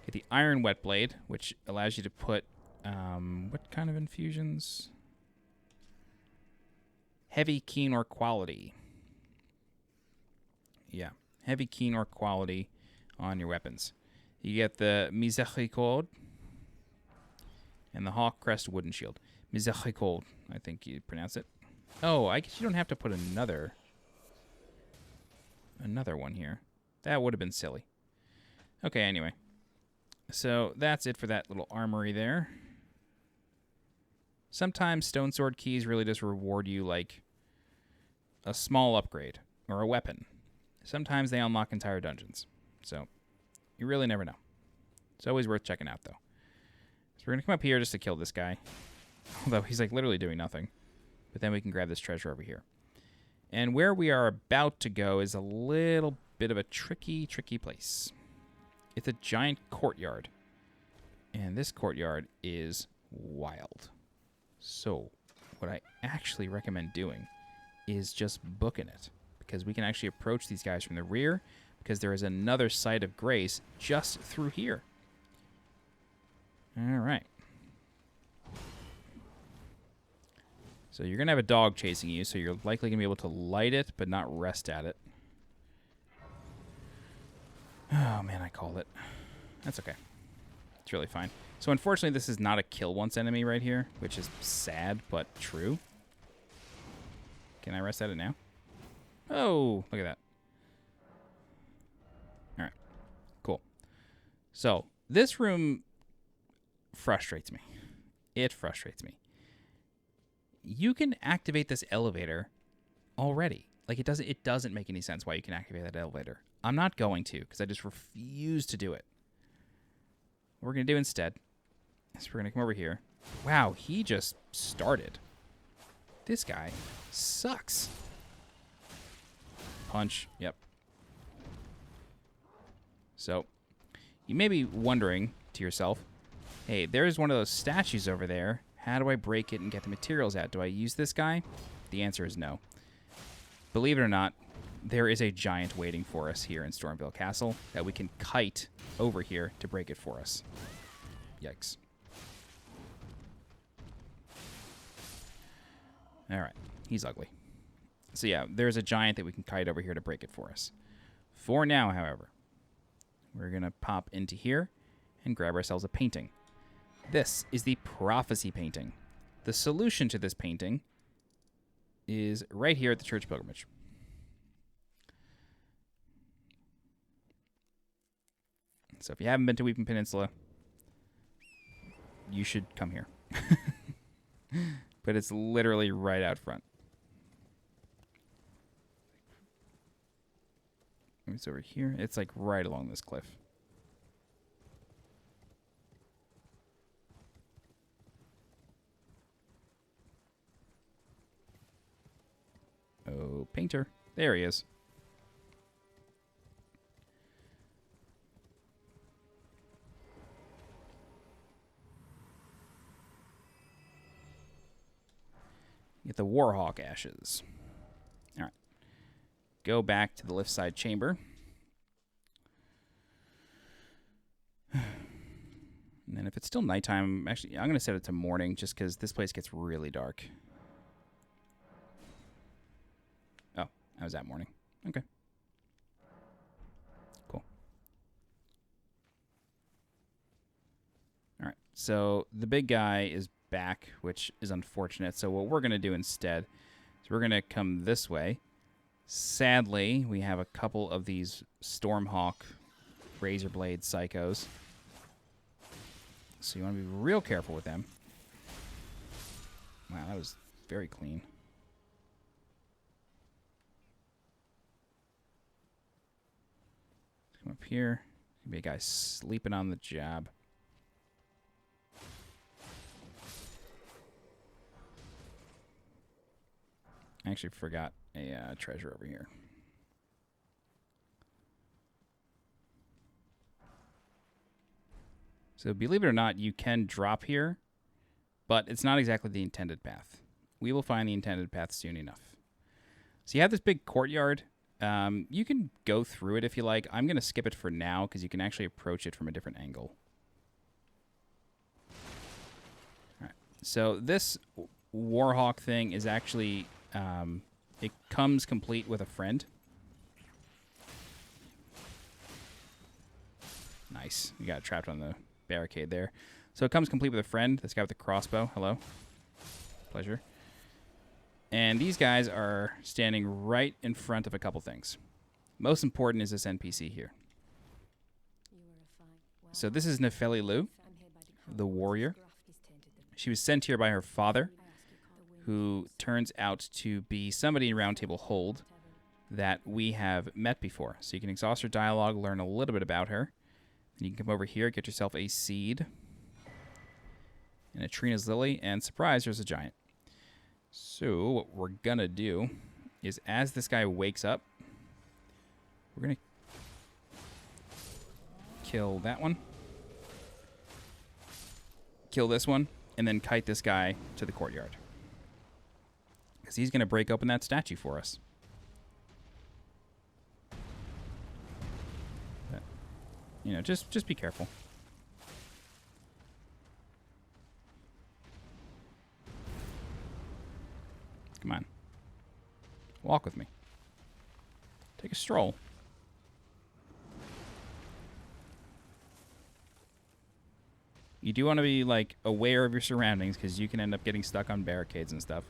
Get the Iron Wet Blade, which allows you to put, what kind of infusions? Heavy, keen, or quality. Yeah, heavy, keen, or quality on your weapons. You get the Miséricorde and the Hawk Crest Wooden Shield. Miséricorde, I think you pronounce it. Oh, I guess you don't have to put another one here. That would have been silly. Okay, anyway. So that's it for that little armory there. Sometimes Stone Sword Keys really just reward you like a small upgrade or a weapon. Sometimes they unlock entire dungeons. So you really never know. It's always worth checking out, though. So we're going to come up here just to kill this guy. Although he's like literally doing nothing. But then we can grab this treasure over here. And where we are about to go is a little bit of a tricky place. It's a giant courtyard. And this courtyard is wild. So what I actually recommend doing is just booking it. Because we can actually approach these guys from the rear. Because there is another site of grace just through here. Alright. So you're going to have a dog chasing you, so you're likely going to be able to light it, but not rest at it. Oh, man, I called it. That's okay. It's really fine. So unfortunately, this is not a kill once enemy right here, which is sad, but true. Can I rest at it now? Oh, look at that. All right, cool. So this room frustrates me. It frustrates me. You can activate this elevator already. Like, it doesn't make any sense why you can activate that elevator. I'm not going to, because I just refuse to do it. What we're going to do instead is we're going to come over here. Wow, he just started. This guy sucks. Punch. Yep. So, you may be wondering to yourself, hey, there's one of those statues over there. How do I break it and get the materials out? Do I use this guy? The answer is no. Believe it or not, there is a giant waiting for us here in Stormveil Castle that we can kite over here to break it for us. Yikes. All right. He's ugly. So yeah, there's a giant that we can kite over here to break it for us. For now, however, we're going to pop into here and grab ourselves a painting. This is the Prophecy Painting. The solution to this painting is right here at the Church Pilgrimage. So if you haven't been to Weeping Peninsula, you should come here. But it's literally right out front. It's over here. It's like right along this cliff. Oh, painter. There he is. Get the Warhawk ashes. All right. Go back to the Liftside chamber. And then if it's still nighttime, actually, I'm going to set it to morning just because this place gets really dark. Oh, I was at morning. Okay. Cool. All right. So the big guy is back, which is unfortunate. So what we're going to do instead is we're going to come this way. Sadly, we have a couple of these Stormhawk razor blade psychos. So you want to be real careful with them. Wow, that was very clean. Come up up here. Maybe a guy sleeping on the job. I actually forgot a treasure over here. So believe it or not, you can drop here, but it's not exactly the intended path. We will find the intended path soon enough. So you have this big courtyard. You can go through it if you like. I'm going to skip it for now because you can actually approach it from a different angle. All right. So this Warhawk thing is actually, it comes complete with a friend. Nice. You got trapped on the barricade there. So it comes complete with a friend. This guy with the crossbow. Hello. Pleasure. And these guys are standing right in front of a couple things. Most important is this NPC here. So this is Nepehli Loux, the warrior. She was sent here by her father, who turns out to be somebody in Roundtable Hold that we have met before. So you can exhaust her dialogue, learn a little bit about her. And you can come over here, get yourself a seed and a Trina's Lily, and surprise, there's a giant. So what we're going to do is as this guy wakes up, we're going to kill that one, kill this one, and then kite this guy to the courtyard. Because he's going to break open that statue for us. But, you know, just be careful. Come on. Walk with me. Take a stroll. You do want to be, like, aware of your surroundings because you can end up getting stuck on barricades and stuff.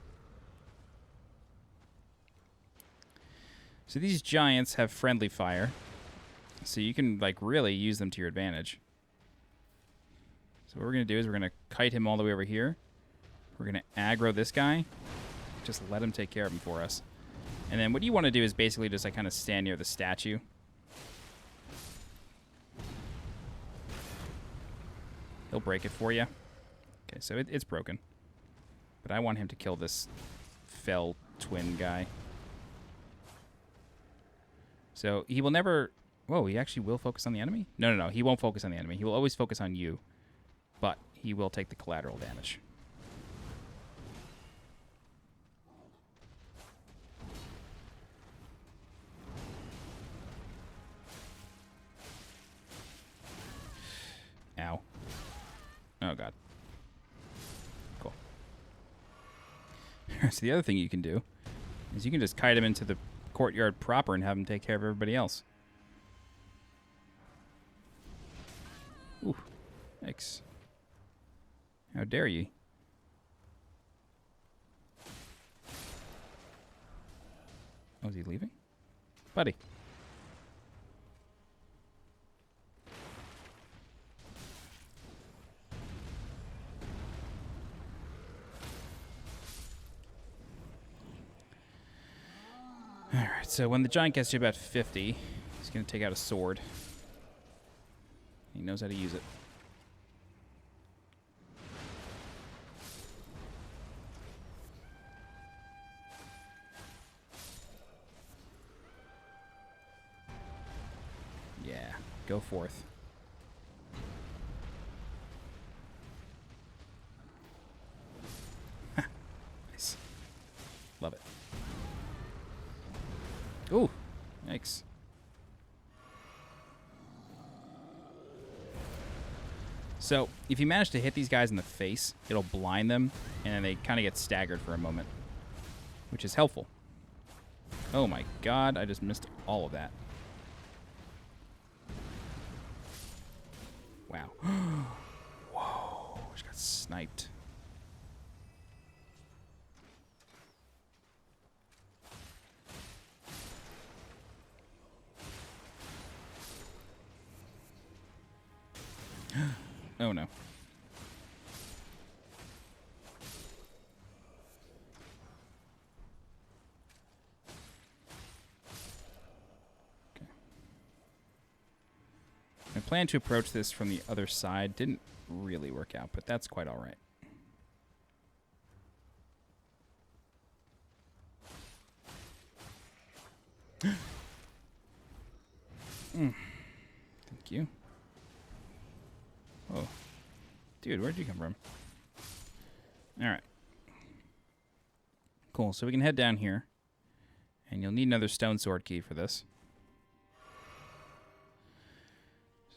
So these giants have friendly fire. So you can, like, really use them to your advantage. So what we're going to do is we're going to kite him all the way over here. We're going to aggro this guy. Just let him take care of him for us. And then what you want to do is basically just like kind of stand near the statue. He'll break it for you. Okay, so it's broken. But I want him to kill this fell twin guy. So he will never... Whoa, he actually will focus on the enemy? No. He won't focus on the enemy. He will always focus on you. But he will take the collateral damage. Ow. Oh, God. Cool. So the other thing you can do is you can just kite him into the courtyard proper and have him take care of everybody else. Ooh. Yikes. How dare you? Oh, is he leaving? Buddy. Alright, so when the giant gets to about 50, he's going to take out a sword. He knows how to use it. Yeah, go forth. Nice. Love it. Ooh, yikes. So, if you manage to hit these guys in the face, it'll blind them, and then they kind of get staggered for a moment, which is helpful. Oh my God, I just missed all of that. Wow. Whoa, just got sniped. Oh no. Okay. planned to approach this from the other side. Didn't really work out, but that's quite all right. Thank you. Oh. Dude, where'd you come from? Alright. Cool, so we can head down here. And you'll need another stone sword key for this.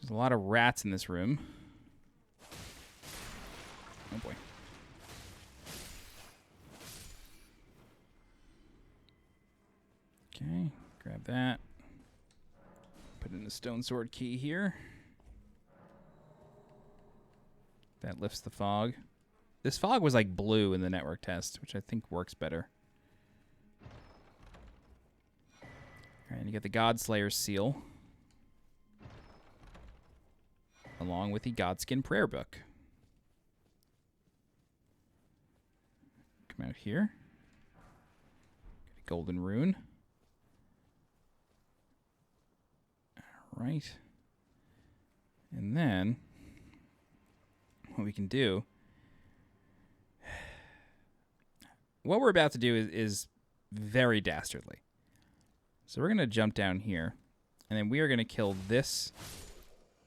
There's a lot of rats in this room. Oh boy. Okay, grab that. Put in the stone sword key here. That lifts the fog. This fog was like blue in the network test, which I think works better. Alright, and you get the Godslayer's seal. Along with the Godskin prayer book. Come out here. Get a golden rune. Alright. And then what we can do, what we're about to do is very dastardly. So we're going to jump down here, and then we are going to kill this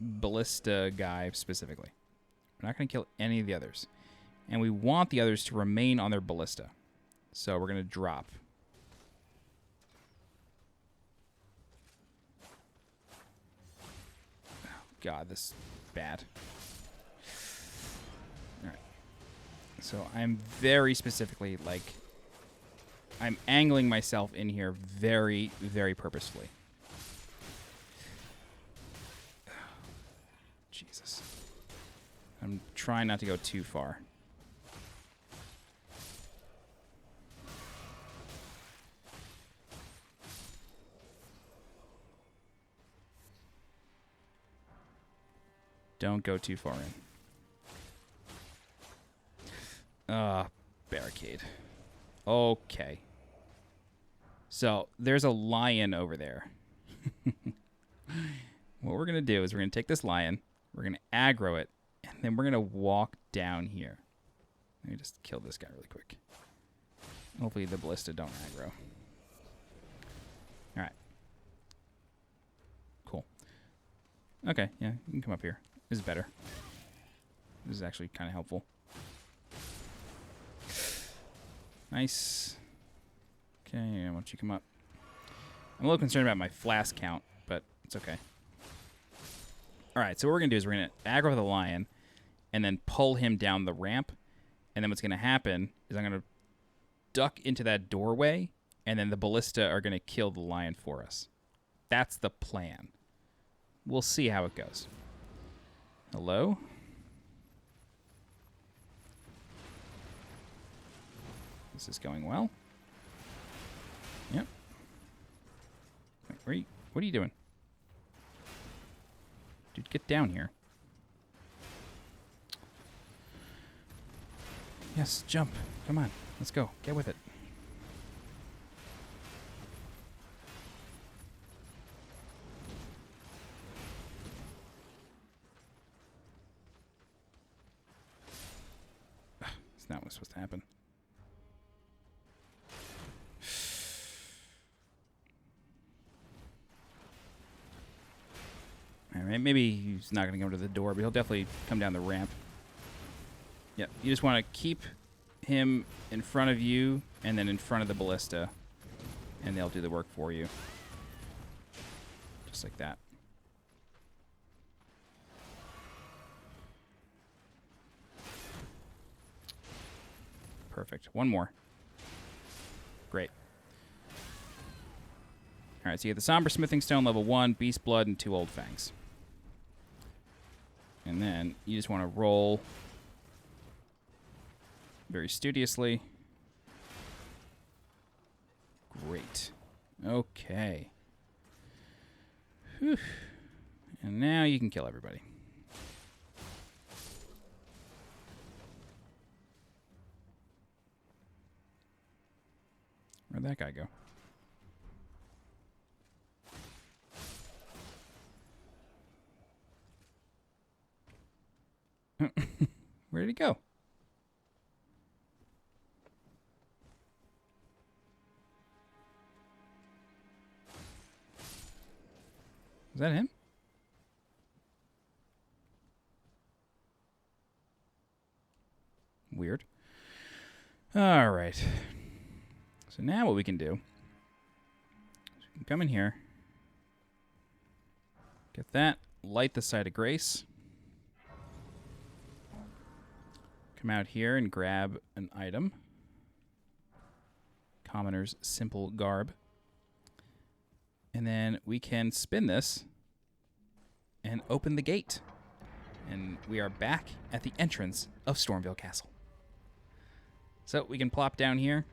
ballista guy specifically. We're not going to kill any of the others. And we want the others to remain on their ballista. So we're going to drop. Oh, God, this is bad. Alright. So I'm very specifically, like, I'm angling myself in here very, very purposefully. Jesus. I'm trying not to go too far. Don't go too far in. Barricade. Okay. So, there's a lion over there. What we're going to do is we're going to take this lion, we're going to aggro it, and then we're going to walk down here. Let me just kill this guy really quick. Hopefully the ballista don't aggro. Alright. Cool. Okay, yeah, you can come up here. This is better. This is actually kind of helpful. Nice. Okay, why don't you come up? I'm a little concerned about my flask count, but it's okay. Alright, so what we're going to do is we're going to aggro the lion and then pull him down the ramp. And then what's going to happen is I'm going to duck into that doorway, and then the ballista are going to kill the lion for us. That's the plan. We'll see how it goes. Hello? This is going well. Yep. Wait, what are you doing? Dude, get down here. Yes, jump. Come on. Let's go. Get with it. It's not what's supposed to happen. Alright, maybe he's not going to come to the door, but he'll definitely come down the ramp. Yep, you just want to keep him in front of you and then in front of the ballista, and they'll do the work for you. Just like that. Perfect. One more. Great. Alright, so you get the Somber Smithing Stone, level 1, Beast Blood, and 2 Old Fangs. And then you just want to roll very studiously. Great. Okay. Whew. And now you can kill everybody. Where'd that guy go? Where did he go? Is that him? Weird. All right. So now what we can do is we can come in here, get that, light the Site of Grace, come out here and grab an item. Commoner's Simple Garb. And then we can spin this and open the gate. And we are back at the entrance of Stormveil Castle. So we can plop down here.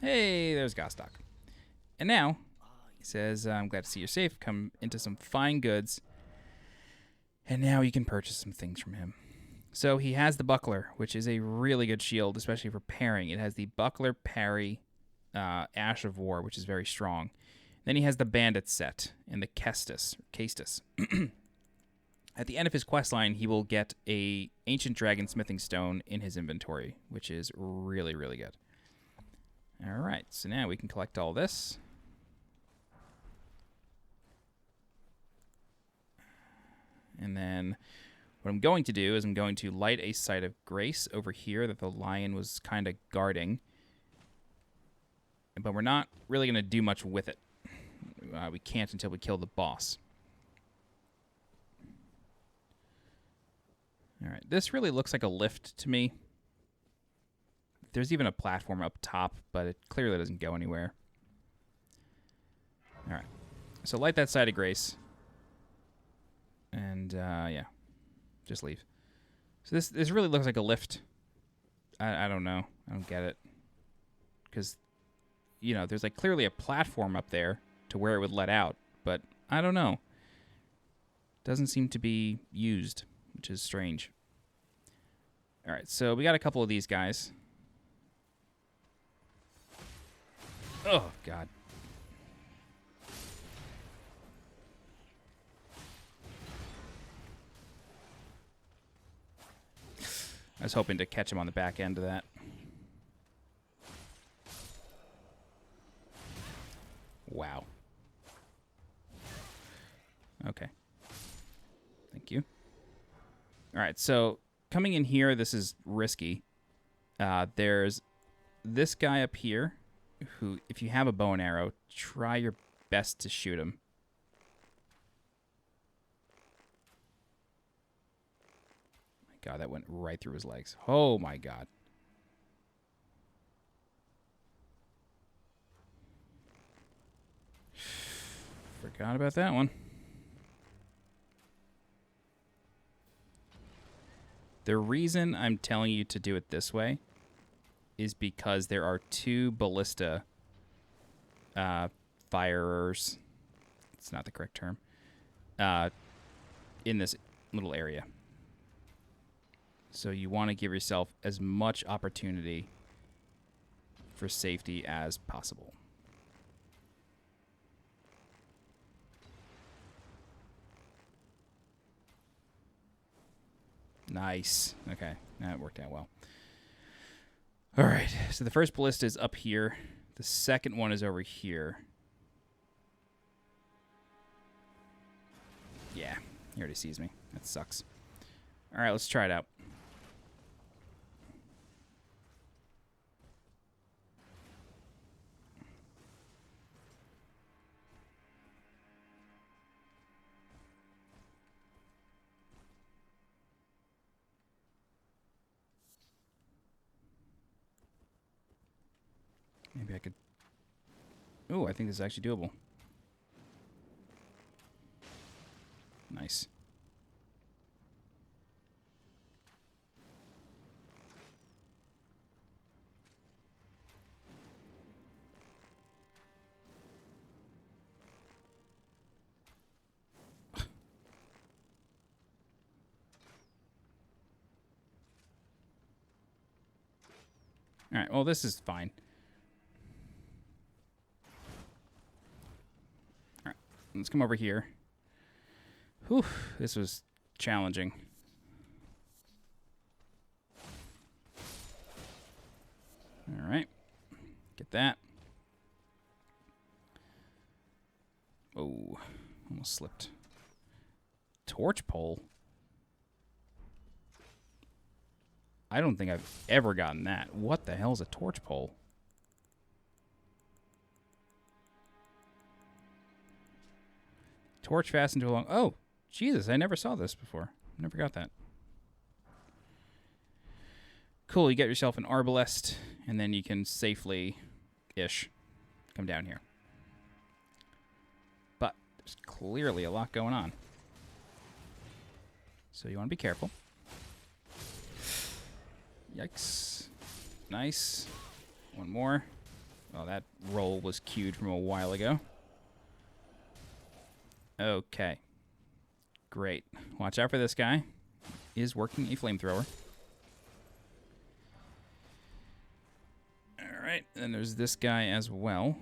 Hey, there's Gostoc. And now, he says, I'm glad to see you're safe. Come into some fine goods. And now you can purchase some things from him. So he has the Buckler, which is a really good shield, especially for parrying. It has the Buckler, Parry, Ash of War, which is very strong. Then he has the Bandit set and the Castus. At the end of his questline, he will get a Ancient Dragon Smithing Stone in his inventory, which is really, really good. All right, so now we can collect all this. And then what I'm going to do is I'm going to light a Site of Grace over here that the lion was kind of guarding. But we're not really going to do much with it. We can't until we kill the boss. All right, this really looks like a lift to me. There's even a platform up top, but it clearly doesn't go anywhere. All right, so light that Site of Grace. And, yeah, just leave. So this really looks like a lift. I don't know. I don't get it. Because, you know, there's like clearly a platform up there to where it would let out. But I don't know. Doesn't seem to be used, which is strange. All right, so we got a couple of these guys. Oh, God. I was hoping to catch him on the back end of that. Wow. Okay. Thank you. All right, so coming in here, this is risky. There's this guy up here who, if you have a bow and arrow, try your best to shoot him. God, that went right through his legs. Oh, my God. Forgot about that one. The reason I'm telling you to do it this way is because there are two ballista firers. It's not the correct term. In this little area. So you want to give yourself as much opportunity for safety as possible. Nice. Okay, that worked out well. All right, so the first ballista is up here. The second one is over here. Yeah, he already sees me. That sucks. All right, let's try it out. Maybe I could... Oh, I think this is actually doable. Nice. All right, well, this is fine. All right, let's come over here. Whew, this was challenging. Get that. Oh, almost slipped. Torch pole? I don't think I've ever gotten that. What the hell is a torch pole? Torch fastened to a long... Oh, Jesus, I never saw this before. Never got that. Cool, you get yourself an arbalest, and then you can safely-ish come down here. But there's clearly a lot going on. So you want to be careful. Yikes. Nice. One more. Oh, that roll was queued from a while ago. Okay. Great. Watch out for this guy. He is working a flamethrower. Alright, and there's this guy as well.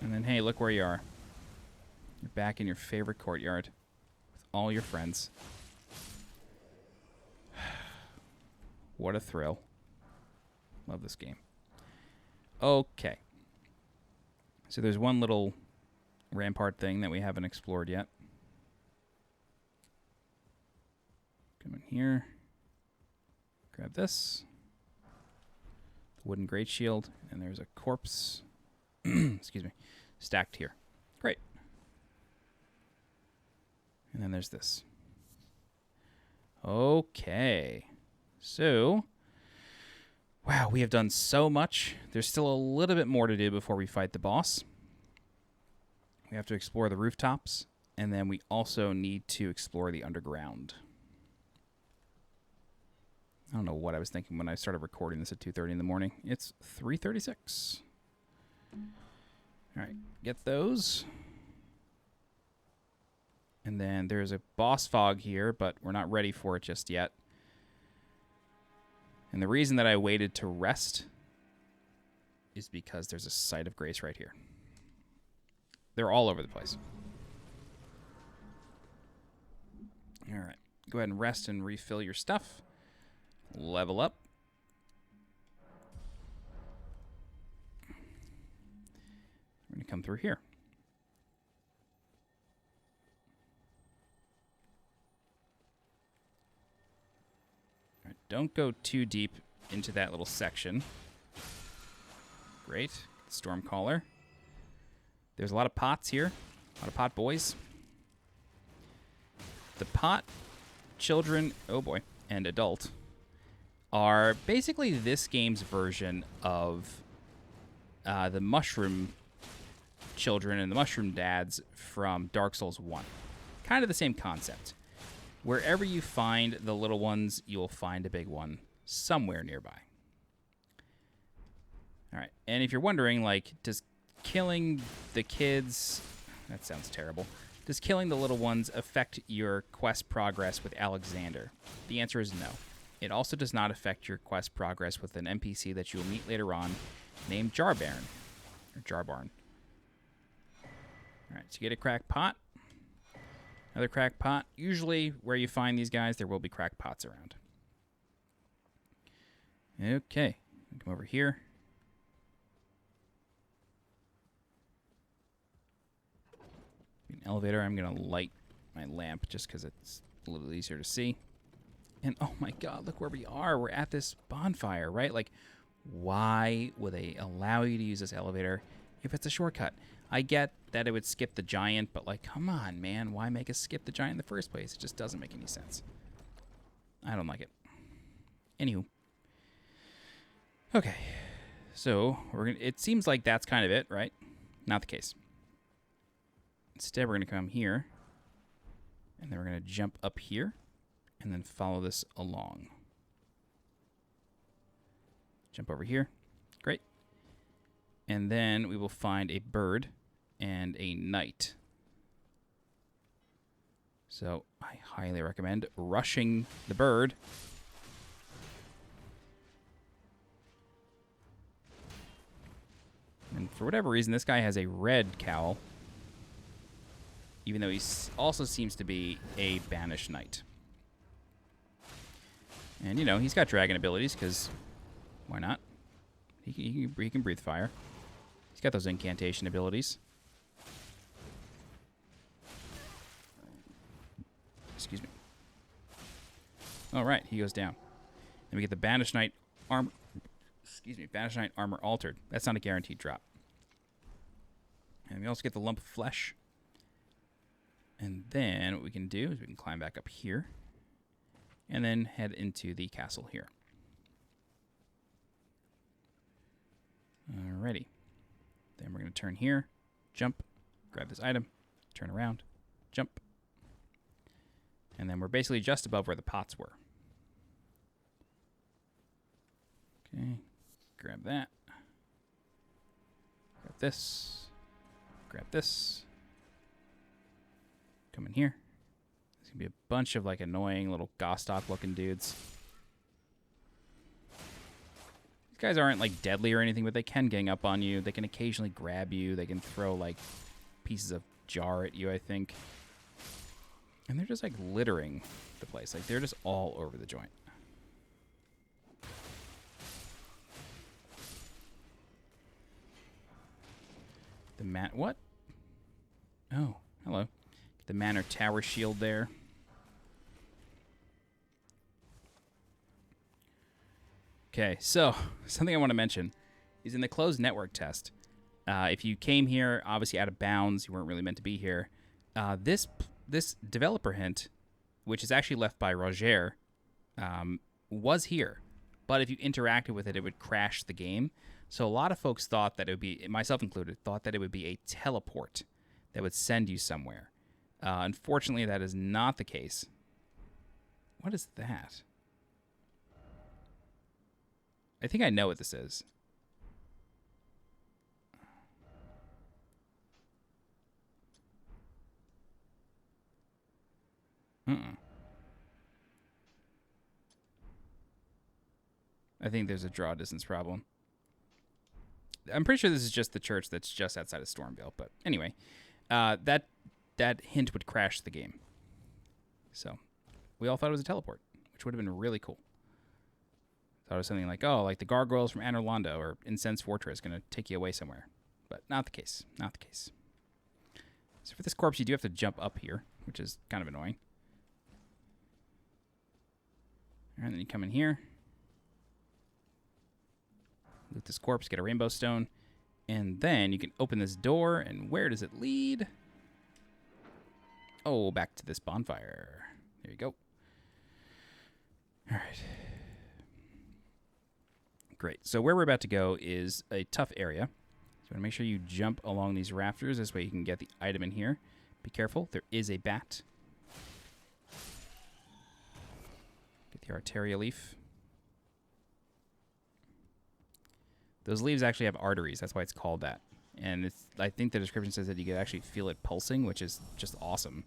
And then, hey, look where you are. You're back in your favorite courtyard with all your friends. What a thrill. Love this game. Okay. So there's one little Rampart thing that we haven't explored yet. Come in here. Grab this. The wooden great shield. And there's a corpse. Excuse me. Stacked here. Great. And then there's this. Okay. So, wow, we have done so much. There's still a little bit more to do before we fight the boss. We have to explore the rooftops, and then we also need to explore the underground. I don't know what I was thinking when I started recording this at 2:30 in the morning. It's 3:36. All right, get those. And then there's a boss fog here, but we're not ready for it just yet. And the reason that I waited to rest is because there's a site of grace right here. They're all over the place. All right. Go ahead and rest and refill your stuff. Level up. We're going to come through here. All right, don't go too deep into that little section. Great. Stormcaller. There's a lot of pots here. A lot of pot boys. The pot children, oh boy, and adult are basically this game's version of the mushroom children and the mushroom dads from Dark Souls 1. Kind of the same concept. Wherever you find the little ones, you'll find a big one somewhere nearby. All right, and if you're wondering, like, does killing the kids... That sounds terrible. Does killing the little ones affect your quest progress with Alexander? The answer is no. It also does not affect your quest progress with an NPC that you will meet later on named Jarbarn. Or Jarbarn. Alright, so you get a cracked pot. Another cracked pot. Usually where you find these guys, there will be cracked pots around. Okay. Come over here. An elevator. I'm going to light my lamp just because it's a little easier to see. And oh my god, look where we are. We're at this bonfire, right? Like, why would they allow you to use this elevator if it's a shortcut? I get that it would skip the giant, but like, come on, man. Why make us skip the giant in the first place? It just doesn't make any sense. I don't like it. Anywho. Okay. So, it seems like that's kind of it, right? Not the case. Instead, we're going to come here. And then we're going to jump up here. And then follow this along. Jump over here. Great. And then we will find a bird and a knight. So I highly recommend rushing the bird. And for whatever reason, this guy has a red cowl. Even though he also seems to be a banished knight. And, you know, he's got dragon abilities, because why not? He can breathe fire. He's got those incantation abilities. Excuse me. All right, he goes down. Then we get the Banished Knight armor. Excuse me, Banished Knight armor altered. That's not a guaranteed drop. And we also get the lump of flesh. And then what we can do is we can climb back up here. And then head into the castle here. Alrighty. Then we're going to turn here, jump, grab this item, turn around, jump. And then we're basically just above where the pots were. Okay, grab that. Grab this. Grab this. Come in here. There's going to be a bunch of like annoying little Gostoc looking dudes. These guys aren't like deadly or anything, but they can gang up on you. They can occasionally grab you. They can throw like pieces of jar at you, I think. And they're just like littering the place. Like they're just all over the joint. The what? Oh, hello. The Manor Tower shield there. Okay, so something I want to mention is in the closed network test. If you came here, obviously out of bounds, you weren't really meant to be here. This developer hint, which is actually left by Rogier, was here. But if you interacted with it, it would crash the game. So a lot of folks thought that it would be, myself included, thought that it would be a teleport that would send you somewhere. Unfortunately, that is not the case. What is that? I think I know what this is. I think there's a draw distance problem. I'm pretty sure this is just the church that's just outside of Stormveil. But anyway, that hint would crash the game. So we all thought it was a teleport, which would have been really cool. Thought it was something like, oh, like the gargoyles from Anor Londo or Incense Fortress going to take you away somewhere. But not the case. Not the case. So for this corpse, you do have to jump up here, which is kind of annoying. And then you come in here. Loot this corpse, get a rainbow stone. And then you can open this door, and where does it lead? Oh, back to this bonfire. There you go. All right. Great. So where we're about to go is a tough area. So you want to make sure you jump along these rafters. This way you can get the item in here. Be careful. There is a bat. Get the Arteria leaf. Those leaves actually have arteries. That's why it's called that. And it's, I think the description says that you can actually feel it pulsing, which is just awesome.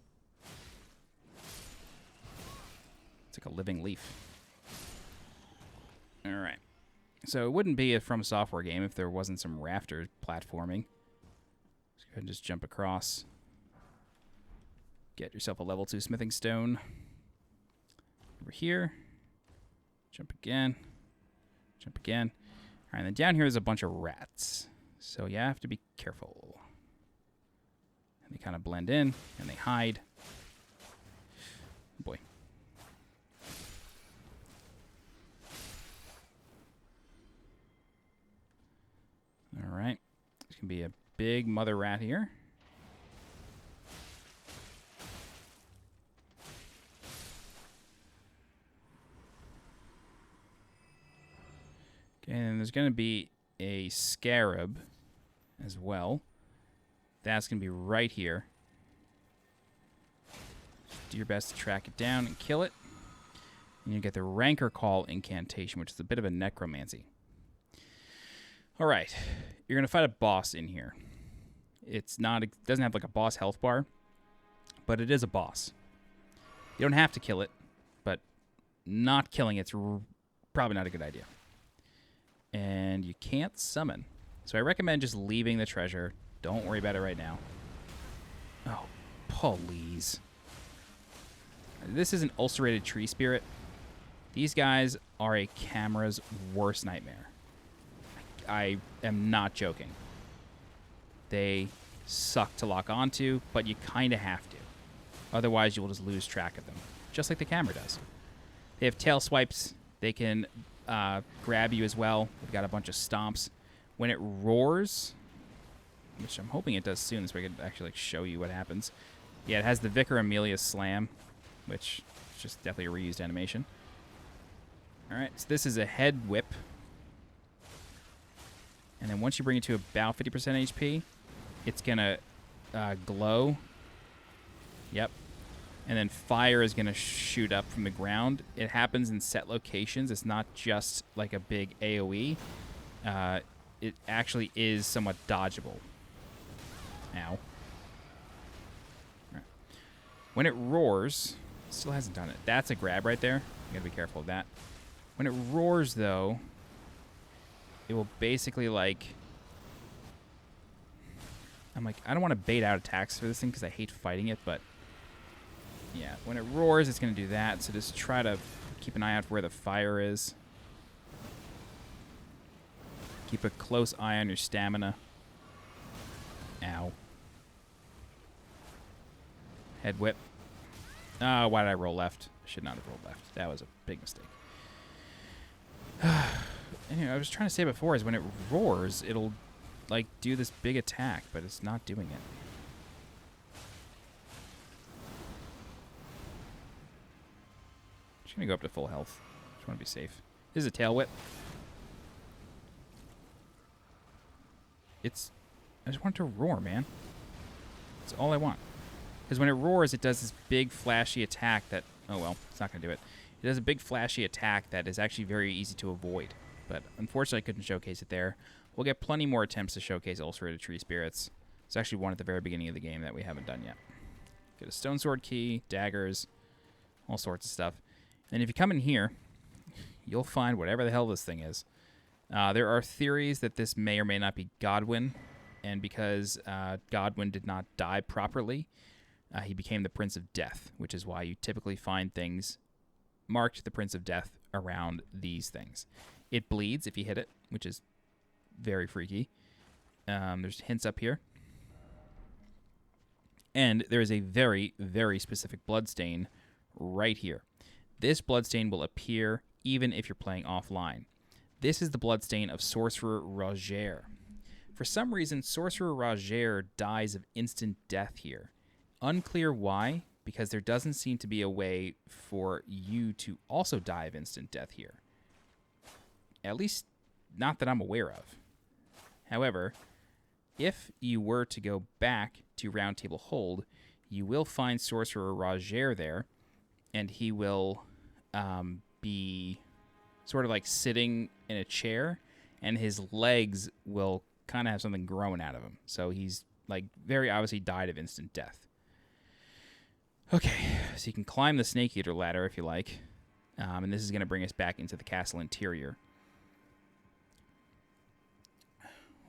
It's like a living leaf. All right. So it wouldn't be a From Software game if there wasn't some rafter platforming. Let's go ahead and just jump across. Get yourself a level 2 smithing stone. Over here. Jump again. Jump again. All right, and then down here is a bunch of rats. So you have to be careful. And they kind of blend in, and they hide. Boy. All right. There's going to be a big mother rat here. And there's going to be a scarab as well. That's going to be right here. Just do your best to track it down and kill it. And you get the Rancor Call incantation, which is a bit of a necromancy. All right. You're going to fight a boss in here. It doesn't have like a boss health bar, but it is a boss. You don't have to kill it, but not killing it's probably not a good idea. And you can't summon. So I recommend just leaving the treasure. Don't worry about it right now. Oh, please. This is an ulcerated tree spirit. These guys are a camera's worst nightmare. I am not joking. They suck to lock onto, but you kind of have to. Otherwise, you will just lose track of them, just like the camera does. They have tail swipes. They can grab you as well. They've got a bunch of stomps. When it roars, which I'm hoping it does soon, so I can actually show you what happens. Yeah, it has the Vicar Amelia's Slam, which is just definitely a reused animation. All right, so this is a head whip. And then once you bring it to about 50% HP, it's going to glow. Yep. And then fire is going to shoot up from the ground. It happens in set locations. It's not just like a big AoE. It actually is somewhat dodgeable. Ow. Right. When it roars, it still hasn't done it. That's a grab right there. You got to be careful of that. When it roars, though, it will basically like... I'm like, I don't want to bait out attacks for this thing because I hate fighting it, but yeah, when it roars, it's going to do that. So just try to keep an eye out for where the fire is. Keep a close eye on your stamina. Ow. Head whip. Oh, why did I roll left? I should not have rolled left. That was a big mistake. Anyway, I was trying to say before is when it roars, it'll like do this big attack, but it's not doing it. Just gonna go up to full health. Just want to be safe. This is a tail whip. I just want it to roar, man. That's all I want. Because when it roars, it does this big flashy attack that... Oh, well, it's not going to do it. It does a big flashy attack that is actually very easy to avoid. But unfortunately, I couldn't showcase it there. We'll get plenty more attempts to showcase Ulcerated Tree Spirits. There's actually one at the very beginning of the game that we haven't done yet. Get a Stone Sword key, daggers, all sorts of stuff. And if you come in here, you'll find whatever the hell this thing is. There are theories that this may or may not be Godwyn. And because Godwyn did not die properly, he became the Prince of Death, which is why you typically find things marked the Prince of Death around these things. It bleeds if you hit it, which is very freaky. There's hints up here. And there is a very, very specific bloodstain right here. This bloodstain will appear even if you're playing offline. This is the bloodstain of Sorcerer Rogier. For some reason, Sorcerer Rogier dies of instant death here. Unclear why, because there doesn't seem to be a way for you to also die of instant death here. At least, not that I'm aware of. However, if you were to go back to Round Table Hold, you will find Sorcerer Rogier there, and he will be sort of like sitting in a chair, and his legs will kind of have something growing out of him. So he's like very obviously died of instant death. Okay, so you can climb the Snake Eater ladder if you like, and this is going to bring us back into the castle interior.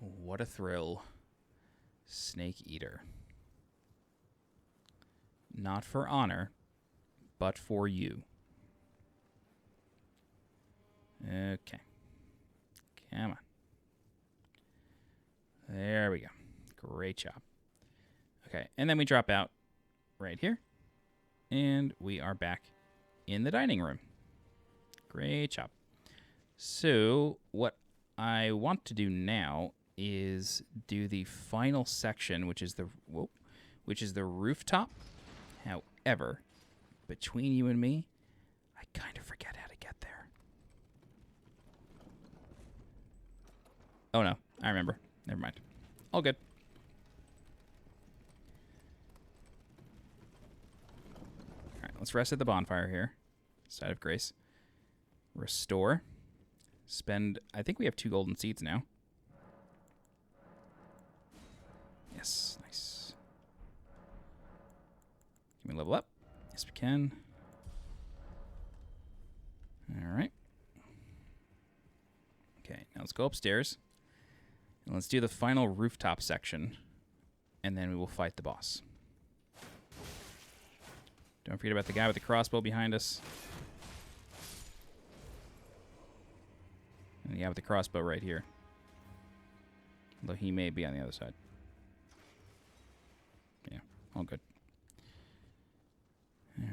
What a thrill. Snake Eater. Not for honor, but for you. Okay. Come on. There we go. Great job. Okay, and then we drop out right here. And we are back in the dining room. Great job. So what I want to do now is do the final section, which is the rooftop. However, between you and me, I kind of forget how to get there. Oh no, I remember. Never mind. All good. All right, let's rest at the bonfire here. Side of Grace. Restore. Spend, I think we have 2 golden seeds now. Yes, nice. Can we level up? Yes, we can. All right. Okay, now let's go upstairs. And let's do the final rooftop section. And then we will fight the boss. Don't forget about the guy with the crossbow behind us. And you have the crossbow right here. Though he may be on the other side. Yeah, all good.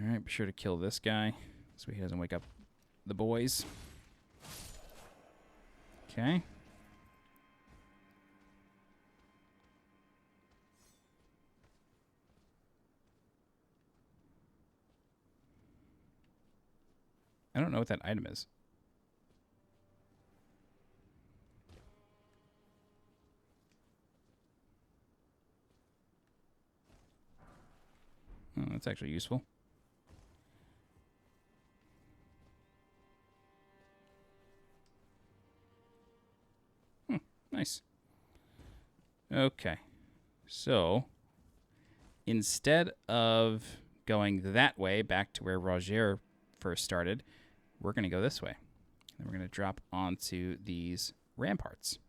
Alright, be sure to kill this guy so he doesn't wake up the boys. Okay. I don't know what that item is. Oh, that's actually useful. Nice. Okay. So, instead of going that way back to where Rogier first started, we're going to go this way. And we're going to drop onto these ramparts.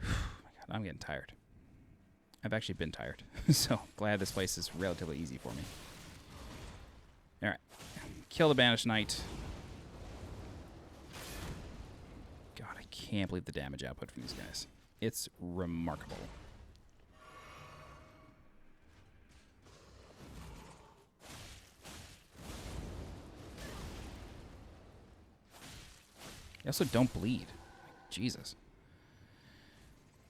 Oh my God, I'm getting tired. I've actually been tired. So, glad this place is relatively easy for me. Alright. Kill the Banished Knight. God, I can't believe the damage output from these guys. It's remarkable. They also don't bleed. Jesus.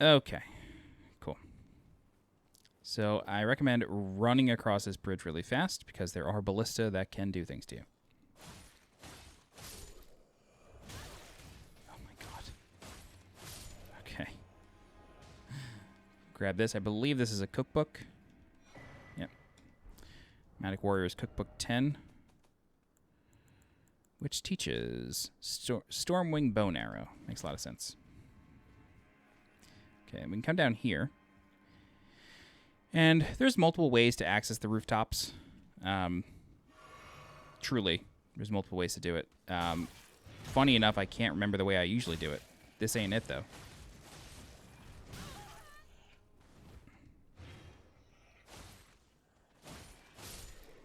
Okay. Cool. So I recommend running across this bridge really fast because there are ballista that can do things to you. Oh my God. Okay. Grab this. I believe this is a cookbook. Yep. Magic Warriors Cookbook 10. Which teaches Stormwing Bone Arrow. Makes a lot of sense. Okay, we can come down here. And there's multiple ways to access the rooftops. Truly, there's multiple ways to do it. Funny enough, I can't remember the way I usually do it. This ain't it, though.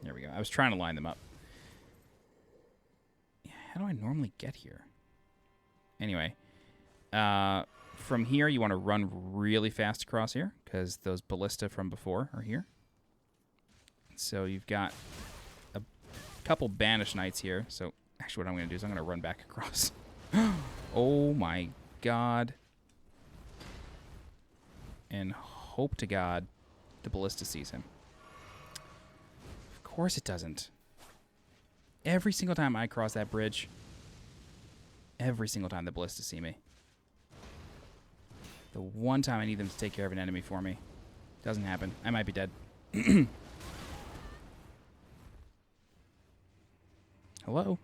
There we go. I was trying to line them up. How do I normally get here? Anyway, from here, you want to run really fast across here because those ballista from before are here. So you've got a couple Banished Knights here. So actually what I'm going to do is I'm going to run back across. Oh my God. And hope to God the ballista sees him. Of course it doesn't. Every single time I cross that bridge, every single time the ballista see me. The one time I need them to take care of an enemy for me. Doesn't happen. I might be dead. Hello?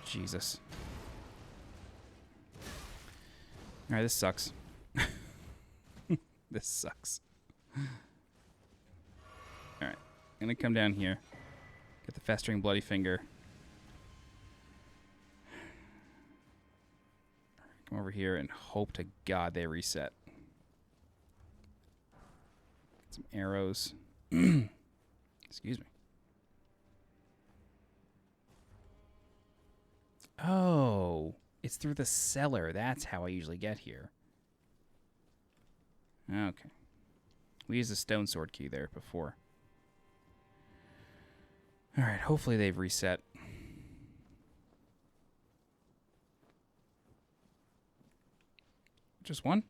Jesus. Alright, this sucks. This sucks. Alright, I'm gonna come down here. Get the Festering Bloody Finger. Come over here and hope to God they reset. Get some arrows. Excuse me. Oh, it's through the cellar. That's how I usually get here. Okay. We used a stone sword key there before. Alright, hopefully they've reset. Just one?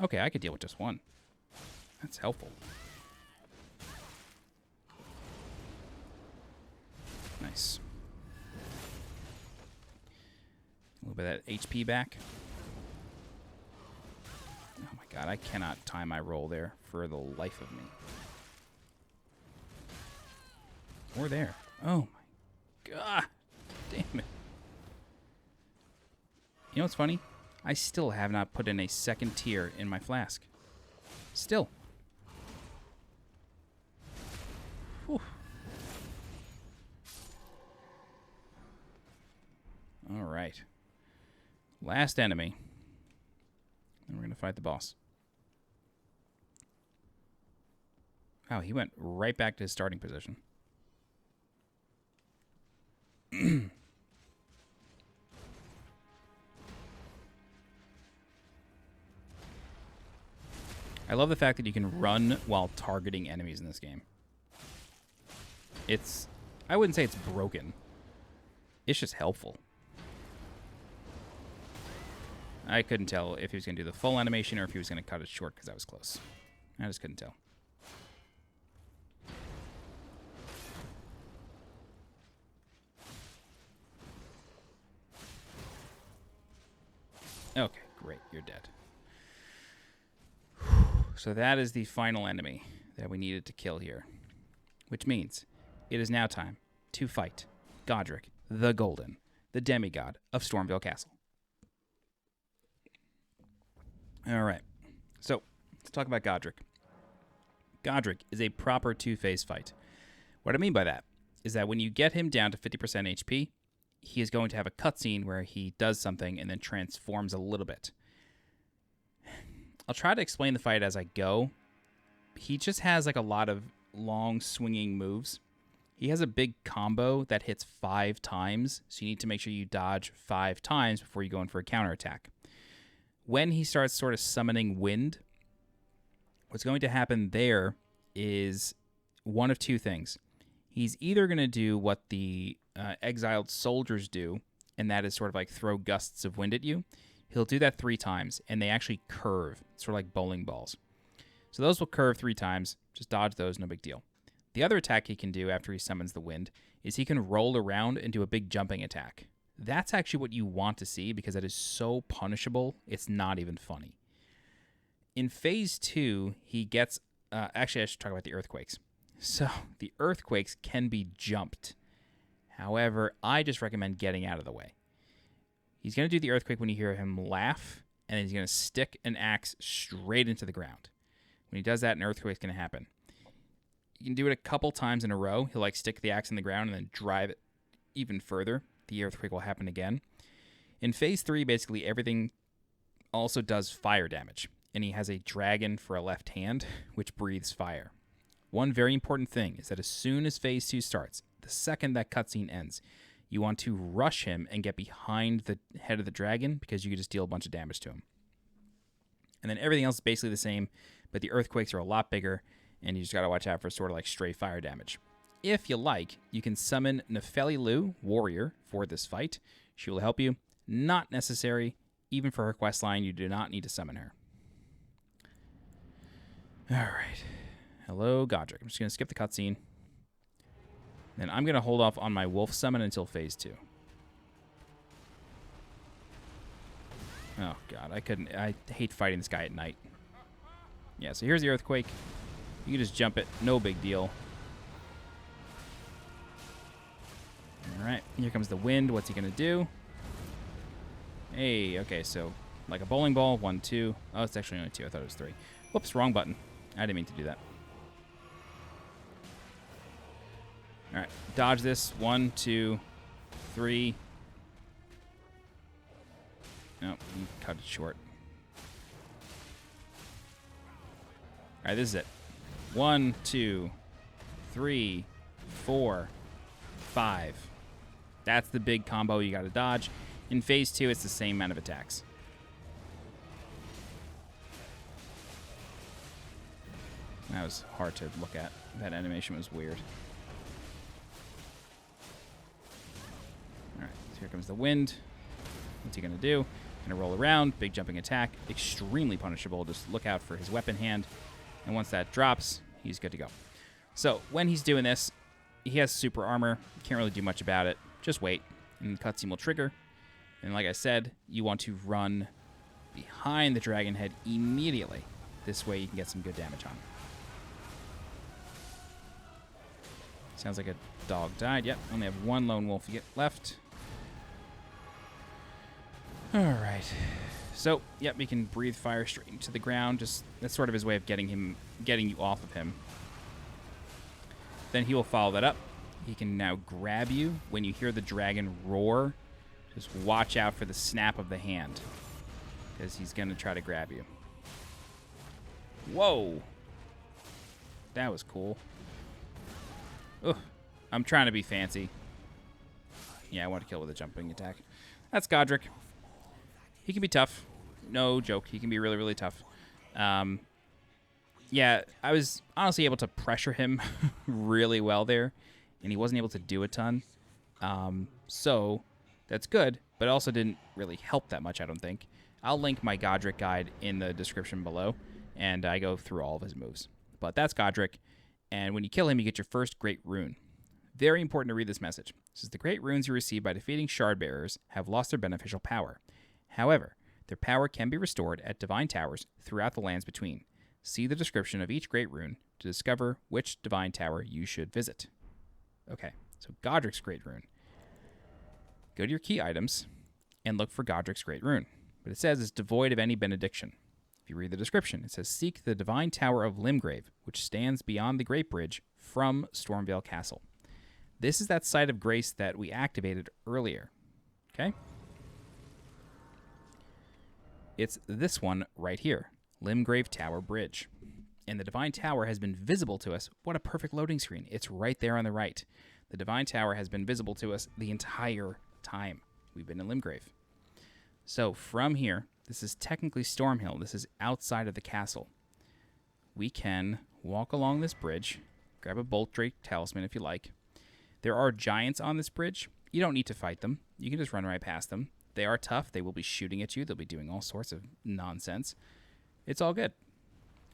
Okay, I could deal with just one. That's helpful. Nice. A little bit of that HP back. Oh my God, I cannot time my roll there for the life of me. Or there. Oh my God. Damn it. You know what's funny? I still have not put in a second tier in my flask. Still. Whew. All right. Last enemy. And we're going to fight the boss. Wow, he went right back to his starting position. I love the fact that you can run while targeting enemies in this game. It's... I wouldn't say it's broken. It's just helpful. I couldn't tell if he was going to do the full animation or if he was going to cut it short because I was close. I just couldn't tell. Okay, great. You're dead. So that is the final enemy that we needed to kill here. Which means it is now time to fight Godrick the Golden, the demigod of Stormveil Castle. All right. So let's talk about Godrick. Godrick is a proper two-phase fight. What I mean by that is that when you get him down to 50% HP, he is going to have a cutscene where he does something and then transforms a little bit. I'll try to explain the fight as I go. He just has like a lot of long swinging moves. He has a big combo that hits 5 times, so you need to make sure you dodge 5 times before you go in for a counterattack. When he starts sort of summoning wind, what's going to happen there is one of 2 things. He's either going to do what the exiled soldiers do, and that is sort of like throw gusts of wind at you. He'll do that 3 times, and they actually curve, sort of like bowling balls. So those will curve 3 times. Just dodge those, no big deal. The other attack he can do after he summons the wind is he can roll around and do a big jumping attack. That's actually what you want to see because that is so punishable, it's not even funny. In Phase 2, he gets... actually, I should talk about the earthquakes. So, the earthquakes can be jumped. However, I just recommend getting out of the way. He's going to do the earthquake when you hear him laugh, and then he's going to stick an axe straight into the ground. When he does that, an earthquake's going to happen. You can do it a couple times in a row. He'll like stick the axe in the ground and then drive it even further. The earthquake will happen again. In Phase 3, basically everything also does fire damage, and he has a dragon for a left hand, which breathes fire. One very important thing is that as soon as Phase 2 starts, the second that cutscene ends, you want to rush him and get behind the head of the dragon because you can just deal a bunch of damage to him. And then everything else is basically the same, but the earthquakes are a lot bigger, and you just got to watch out for sort of like stray fire damage. If you like, you can summon Nepehli Loux, Warrior, for this fight. She will help you. Not necessary. Even for her questline, you do not need to summon her. All right. Hello, Godrick. I'm just going to skip the cutscene. Then I'm going to hold off on my wolf summon until Phase 2. Oh, God. I hate fighting this guy at night. Yeah, so here's the earthquake. You can just jump it. No big deal. All right. Here comes the wind. What's he going to do? Hey, okay, so like a bowling ball. 1, 2. Oh, it's actually only 2. I thought it was 3. Whoops, wrong button. I didn't mean to do that. All right, dodge this. 1, 2, 3. No, you cut it short. All right, this is it. 1, 2, 3, 4, 5. That's the big combo you got to dodge. In Phase 2, it's the same amount of attacks. That was hard to look at. That animation was weird. All right, so here comes the wind. What's he going to do? Going to roll around, big jumping attack, extremely punishable. Just look out for his weapon hand. And once that drops, he's good to go. So when he's doing this, he has super armor. Can't really do much about it. Just wait, and the cutscene will trigger. And like I said, you want to run behind the dragon head immediately. This way you can get some good damage on him. Sounds like a dog died. Yep, only have 1 lone wolf left. All right. So, yep, he can breathe fire straight into the ground. Just that's sort of his way of getting you off of him. Then he will follow that up. He can now grab you when you hear the dragon roar. Just watch out for the snap of the hand, because he's going to try to grab you. Whoa. That was cool. Ugh. I'm trying to be fancy. Yeah, I want to kill with a jumping attack. That's Godrick. He can be tough. No joke. He can be really, really tough. yeah, I was honestly able to pressure him really well there, and he wasn't able to do a ton. So that's good, but also didn't really help that much, I don't think. I'll link my Godrick guide in the description below, and I go through all of his moves. But that's Godrick, and when you kill him, you get your first Great Rune. Very important to read this message. It says, the Great Runes you receive by defeating Shard Bearers have lost their beneficial power. However, their power can be restored at Divine Towers throughout the lands between. See the description of each Great Rune to discover which Divine Tower you should visit. Okay, so Godrick's Great Rune. Go to your key items and look for Godrick's Great Rune. But it says it's devoid of any benediction. If you read the description, it says, seek the Divine Tower of Limgrave, which stands beyond the Great Bridge from Stormveil Castle. This is that site of grace that we activated earlier. Okay? It's this one right here, Limgrave Tower Bridge. And the Divine Tower has been visible to us. What a perfect loading screen. It's right there on the right. The Divine Tower has been visible to us the entire time we've been in Limgrave. So from here, this is technically Stormhill. This is outside of the castle. We can walk along this bridge, grab a Bolt Drake Talisman if you like. There are giants on this bridge. You don't need to fight them. You can just run right past them. They are tough. They will be shooting at you. They'll be doing all sorts of nonsense. It's all good.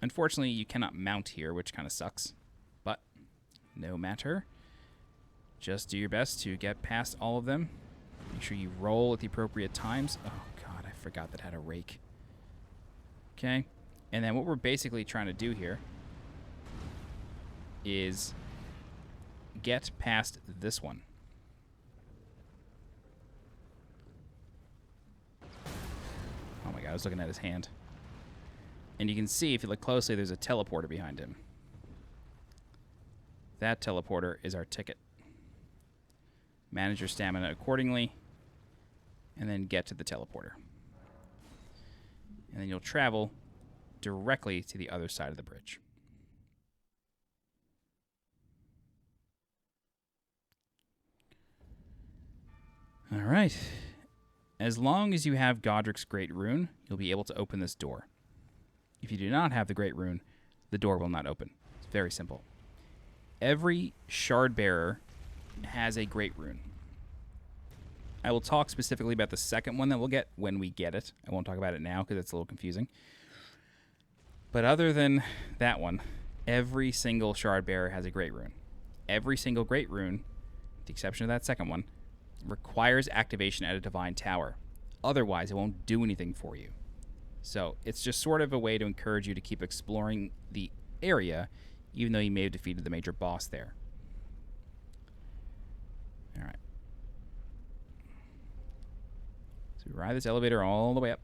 Unfortunately, you cannot mount here, which kind of sucks. But no matter. Just do your best to get past all of them. Make sure you roll at the appropriate times. Oh, God, I forgot that had a rake. Okay. And then what we're basically trying to do here is get past this one. Oh, my God, I was looking at his hand. And you can see, if you look closely, there's a teleporter behind him. That teleporter is our ticket. Manage your stamina accordingly, and then get to the teleporter. And then you'll travel directly to the other side of the bridge. All right. As long as you have Godrick's Great Rune, you'll be able to open this door. If you do not have the Great Rune, the door will not open. It's very simple. Every Shard Bearer has a Great Rune. I will talk specifically about the second one that we'll get when we get it. I won't talk about it now because it's a little confusing. But other than that one, every single Shard Bearer has a Great Rune. Every single Great Rune, with the exception of that second one, requires activation at a Divine Tower. Otherwise, it won't do anything for you. So it's just sort of a way to encourage you to keep exploring the area, even though you may have defeated the major boss there. All right. So we ride this elevator all the way up.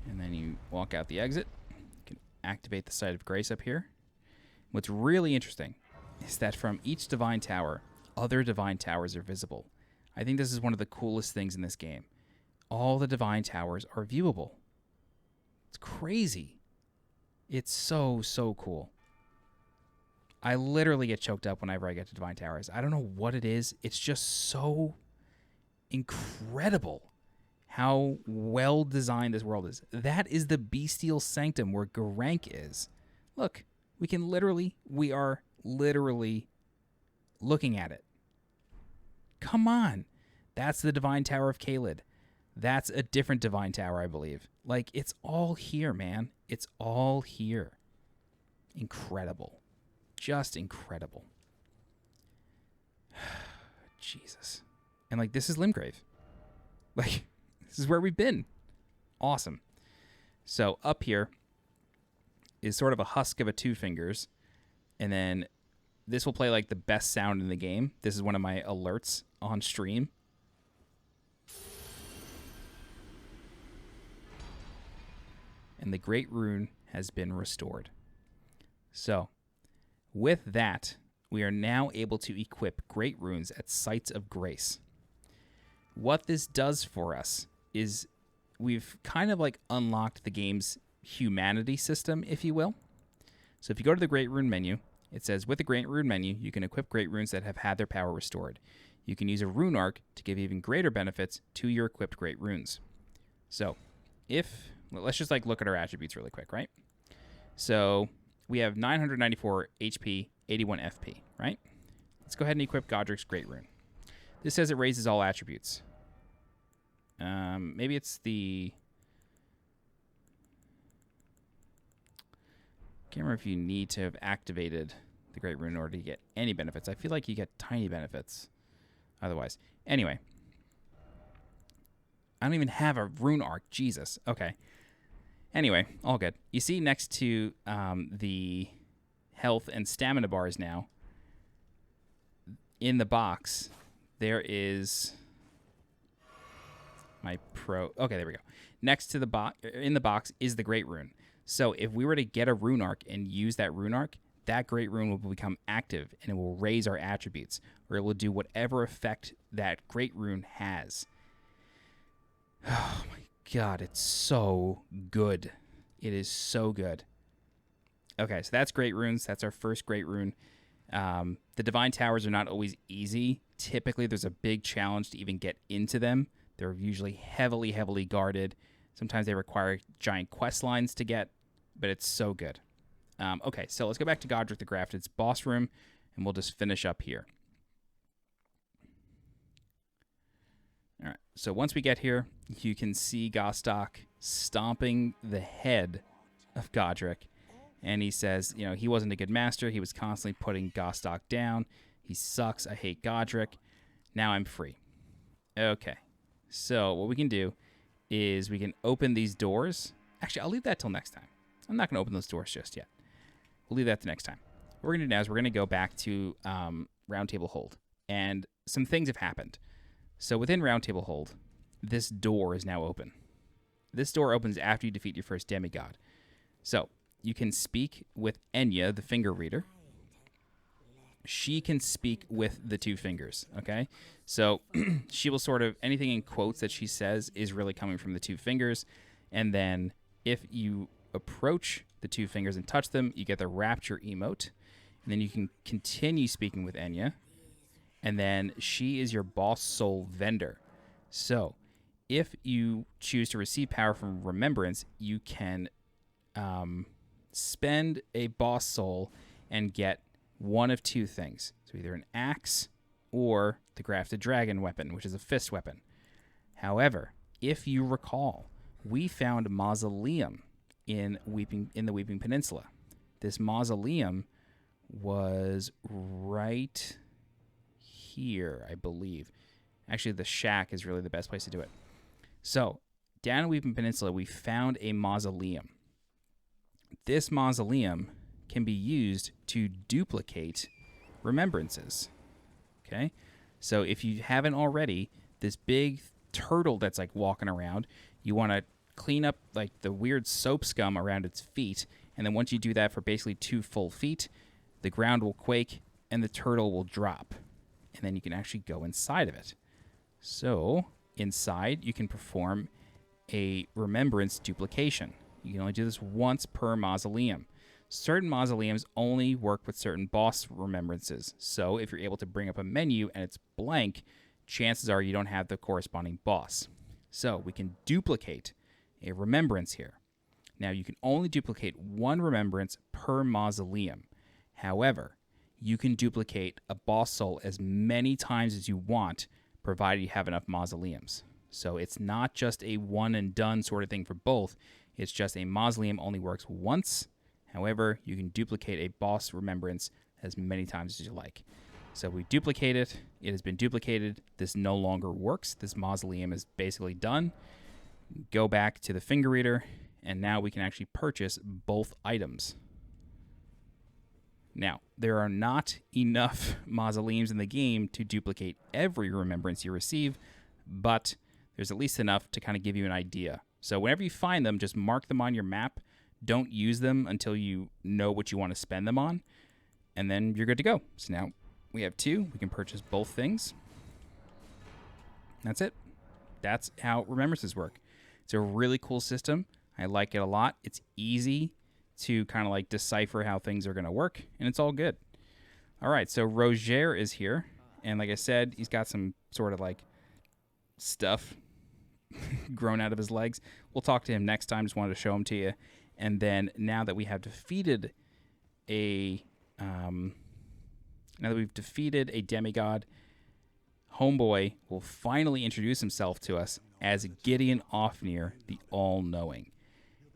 And then you walk out the exit. You can activate the Site of Grace up here. What's really interesting is that from each Divine Tower, other Divine Towers are visible. I think this is one of the coolest things in this game. All the Divine Towers are viewable. It's crazy. It's so, so cool. I literally get choked up whenever I get to Divine Towers. I don't know what it is. It's just so incredible how well designed this world is. That is the Bestial Sanctum where Garank is. Look, we are literally looking at it. Come on. That's the Divine Tower of Chrysalid. That's a different Divine Tower, I believe. Like, it's all here, man. It's all here. Incredible. Just incredible. Jesus. And, like, this is Limgrave. Like, this is where we've been. Awesome. So, up here is sort of a husk of a Two Fingers. And then this will play, like, the best sound in the game. This is one of my alerts on stream. And the Great Rune has been restored. So, with that, we are now able to equip Great Runes at Sites of Grace. What this does for us is we've kind of like unlocked the game's humanity system, if you will. So if you go to the Great Rune menu, it says, with the Great Rune menu, you can equip Great Runes that have had their power restored. You can use a Rune Arc to give even greater benefits to your equipped Great Runes. So, if let's just like look at our attributes really quick, right? So we have 994 HP, 81 FP, right? Let's go ahead and equip Godrick's Great Rune. This says it raises all attributes. Maybe it's the... Can't remember if you need to have activated the Great Rune in order to get any benefits. I feel like you get tiny benefits otherwise. Anyway. I don't even have a rune arc. Jesus. Okay. Anyway, all good. You see next to the health and stamina bars now, in the box, there is my pro... Okay, there we go. Next to the box, in the box, is the Great Rune. So if we were to get a rune arc and use that rune arc, that Great Rune will become active and it will raise our attributes, or it will do whatever effect that Great Rune has. Oh my god, it's so good. It is so good. Okay, so that's Great Runes. That's our first Great Rune. The Divine Towers are not always easy. Typically, there's a big challenge to even get into them. They're usually heavily, heavily guarded. Sometimes they require giant quest lines to get, but it's so good. Okay, so let's go back to Godrick the Grafted's boss room, and we'll just finish up here. All right, so once we get here, you can see Gostoc stomping the head of Godrick, and he says, you know, he wasn't a good master. He was constantly putting Gostoc down. He sucks. I hate Godrick. Now I'm free. Okay, so what we can do is we can open these doors. Actually, I'll leave that till next time. I'm not going to open those doors just yet. We'll leave that to next time. What we're going to do now is we're going to go back to Roundtable Hold, and some things have happened. So within Roundtable Hold, this door is now open. This door opens after you defeat your first demigod. So you can speak with Enya, the finger reader. She can speak with the two fingers, okay? So she will sort of, anything in quotes that she says is really coming from the two fingers. And then if you approach the two fingers and touch them, you get the Rapture emote. And then you can continue speaking with Enya. And then she is your boss soul vendor. So if you choose to receive power from Remembrance, you can spend a boss soul and get one of two things. So either an axe or the Grafted Dragon weapon, which is a fist weapon. However, if you recall, we found Mausoleum in the Weeping Peninsula. This Mausoleum was right here, I believe. Actually, the shack is really the best place to do it. So, down in Weeping Peninsula, we found a Mausoleum. This Mausoleum can be used to duplicate remembrances. Okay? So, if you haven't already, this big turtle that's like walking around, you want to clean up like the weird soap scum around its feet, and then once you do that for basically 2 full feet, the ground will quake and the turtle will drop. And then you can actually go inside of it. So, inside, you can perform a remembrance duplication. You can only do this once per mausoleum. Certain mausoleums only work with certain boss remembrances. So, if you're able to bring up a menu and it's blank, chances are you don't have the corresponding boss. So, we can duplicate a remembrance here. Now, you can only duplicate one remembrance per mausoleum. However, you can duplicate a boss soul as many times as you want, provided you have enough mausoleums. So it's not just a one and done sort of thing for both. It's just a mausoleum only works once. However, you can duplicate a boss remembrance as many times as you like. So we duplicate it. It has been duplicated. This no longer works. This mausoleum is basically done. Go back to the finger reader, and now we can actually purchase both items. Now, there are not enough mausoleums in the game to duplicate every remembrance you receive, but there's at least enough to kind of give you an idea. So whenever you find them, just mark them on your map. Don't use them until you know what you want to spend them on, and then you're good to go. So now we have 2. We can purchase both things. That's it. That's how remembrances work. It's a really cool system. I like it a lot. It's easy to kind of like decipher how things are going to work, and it's all good. All right, so Rogier is here, and like I said, he's got some sort of like stuff grown out of his legs. We'll talk to him next time. Just wanted to show him to you. And then now that we have defeated a demigod, Homeboy will finally introduce himself to us as Gideon Ofnir, the All-Knowing.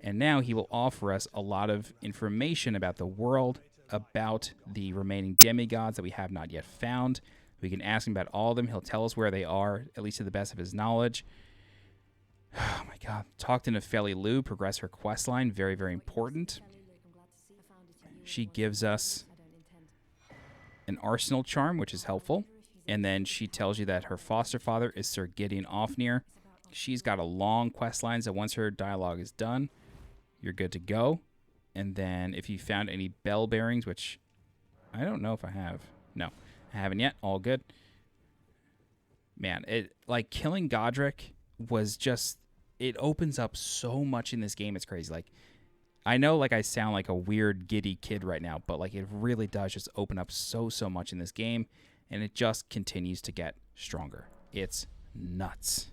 And now he will offer us a lot of information about the world, about the remaining demigods that we have not yet found. We can ask him about all of them. He'll tell us where they are, at least to the best of his knowledge. Oh my god. Talk to Nepehli Loux, progress her questline. Very, very important. She gives us an arsenal charm, which is helpful. And then she tells you that her foster father is Sir Gideon Ofnir. She's got a long quest line, so once her dialogue is done, you're good to go. And then if you found any bell bearings, which I don't know if I have. No, I haven't yet. All good. Man, like killing Godrick was just, it opens up so much in this game. It's crazy. Like, I know like I sound like a weird giddy kid right now, but like it really does just open up so much in this game. And it just continues to get stronger. It's nuts.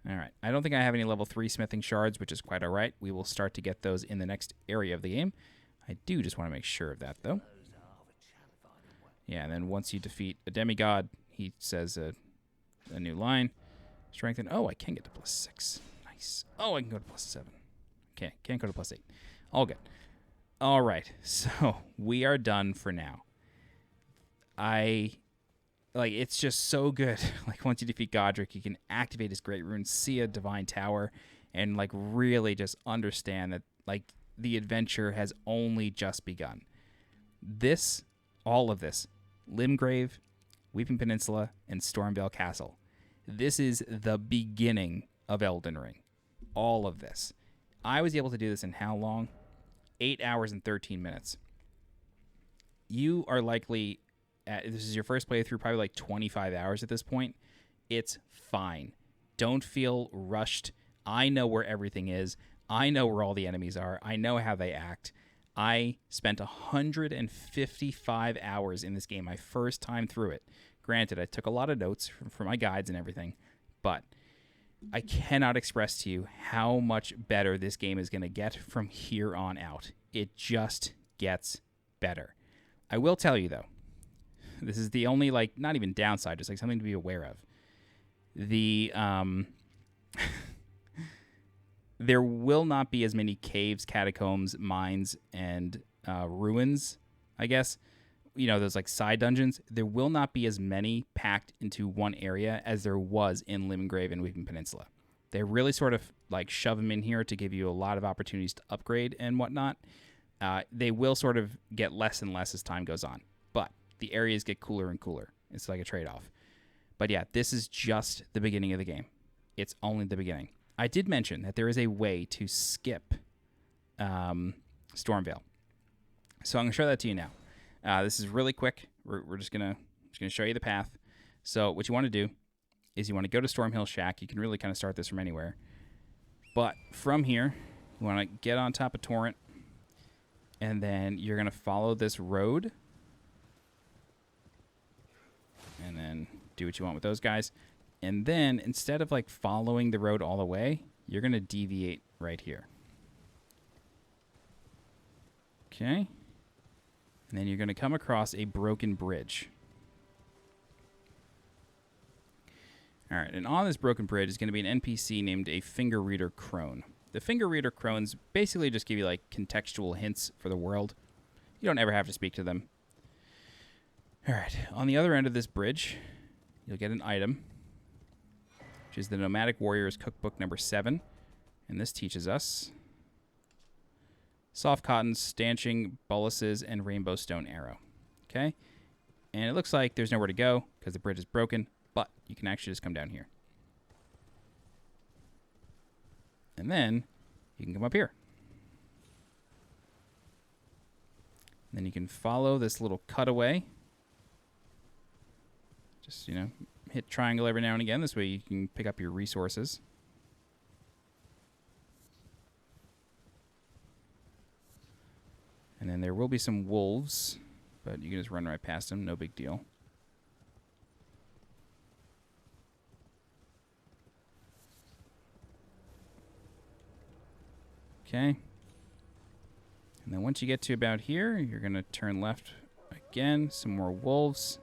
All right. I don't think I have any level 3 smithing shards, which is quite all right. We will start to get those in the next area of the game. I do just want to make sure of that, though. Yeah, and then once you defeat a demigod, he says a new line. Strengthen. Oh, I can get to +6. Nice. Oh, I can go to +7. Okay, can't go to +8. All good. All right. So we are done for now. It's just so good. Like, once you defeat Godrick, you can activate his Great Rune, see a Divine Tower, and, like, really just understand that, like, the adventure has only just begun. All of this, Limgrave, Weeping Peninsula, and Stormveil Castle. This is the beginning of Elden Ring. All of this. I was able to do this in how long? 8 hours and 13 minutes. You are likely... this is your first playthrough, probably like 25 hours at this point. It's fine. Don't feel rushed. I know where everything is. I know where all the enemies are. I know how they act. I spent 155 hours in this game, my first time through it. Granted, I took a lot of notes for my guides and everything, but I cannot express to you how much better this game is going to get from here on out. It just gets better. I will tell you, though, this is the only, like, not even downside, just like something to be aware of. There will not be as many caves, catacombs, mines, and ruins, I guess. You know, those like side dungeons. There will not be as many packed into one area as there was in Limgrave and Weeping Peninsula. They really sort of like shove them in here to give you a lot of opportunities to upgrade and whatnot. They will sort of get less and less as time goes on. But the areas get cooler and cooler. It's like a trade-off. But yeah, this is just the beginning of the game. It's only the beginning. I did mention that there is a way to skip Stormveil. So I'm going to show that to you now. This is really quick. We're just gonna show you the path. So what you want to do is you want to go to Stormhill Shack. You can really kind of start this from anywhere. But from here, you want to get on top of Torrent. And then you're going to follow this road. And then do what you want with those guys. And then instead of like following the road all the way, you're going to deviate right here. Okay. And then you're going to come across a broken bridge. All right, and on this broken bridge is going to be an NPC named a Finger Reader Crone. The Finger Reader Crones basically just give you like contextual hints for the world. You don't ever have to speak to them. All right, on the other end of this bridge, you'll get an item, which is the Nomadic Warrior's Cookbook number 7. And this teaches us soft cottons, stanching, boluses, and rainbow stone arrow. Okay? And it looks like there's nowhere to go because the bridge is broken, but you can actually just come down here. And then you can come up here. And then you can follow this little cutaway. Just, you know, hit triangle every now and again. This way you can pick up your resources. And then there will be some wolves, but you can just run right past them. No big deal. Okay. And then once you get to about here, you're going to turn left again. Some more wolves.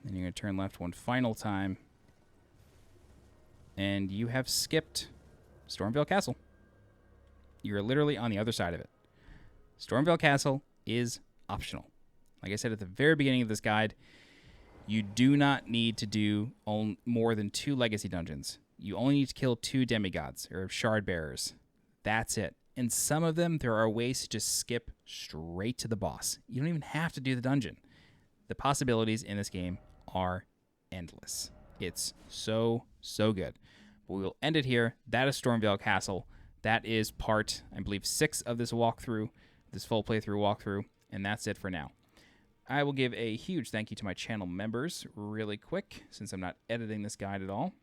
Then you're going to turn left one final time. And you have skipped Stormveil Castle. You're literally on the other side of it. Stormveil Castle is optional. Like I said at the very beginning of this guide, you do not need to do more than 2 legacy dungeons. You only need to kill 2 demigods or shard bearers. That's it. In some of them, there are ways to just skip straight to the boss. You don't even have to do the dungeon. The possibilities in this game are endless. It's so, so good. But we will end it here. That is Stormveil Castle. That is part, I believe, 6 of this walkthrough, this full playthrough walkthrough, and that's it for now. I will give a huge thank you to my channel members really quick, since I'm not editing this guide at all.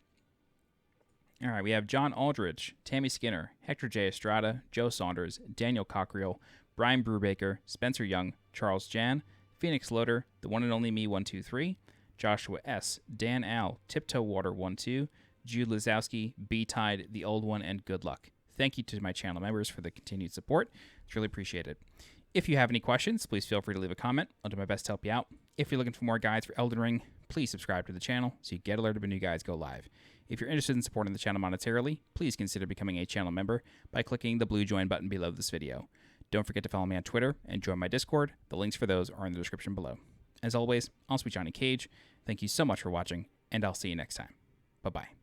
All right, we have John Aldridge, Tammy Skinner, Hector J. Estrada, Joe Saunders, Daniel Cockriel, Brian Brubaker, Spencer Young, Charles Jan, Phoenix Loader, The One and Only Me 123, Joshua S., Dan Al, Tiptoe Water 12, Jude Lazowski, B-Tide, The Old One, and Good Luck. Thank you to my channel members for the continued support. It's really appreciated. If you have any questions, please feel free to leave a comment. I'll do my best to help you out. If you're looking for more guides for Elden Ring, please subscribe to the channel so you get alerted when new guides go live. If you're interested in supporting the channel monetarily, please consider becoming a channel member by clicking the blue join button below this video. Don't forget to follow me on Twitter and join my Discord. The links for those are in the description below. As always, I'm Sweet Johnny Cage. Thank you so much for watching, and I'll see you next time. Bye-bye.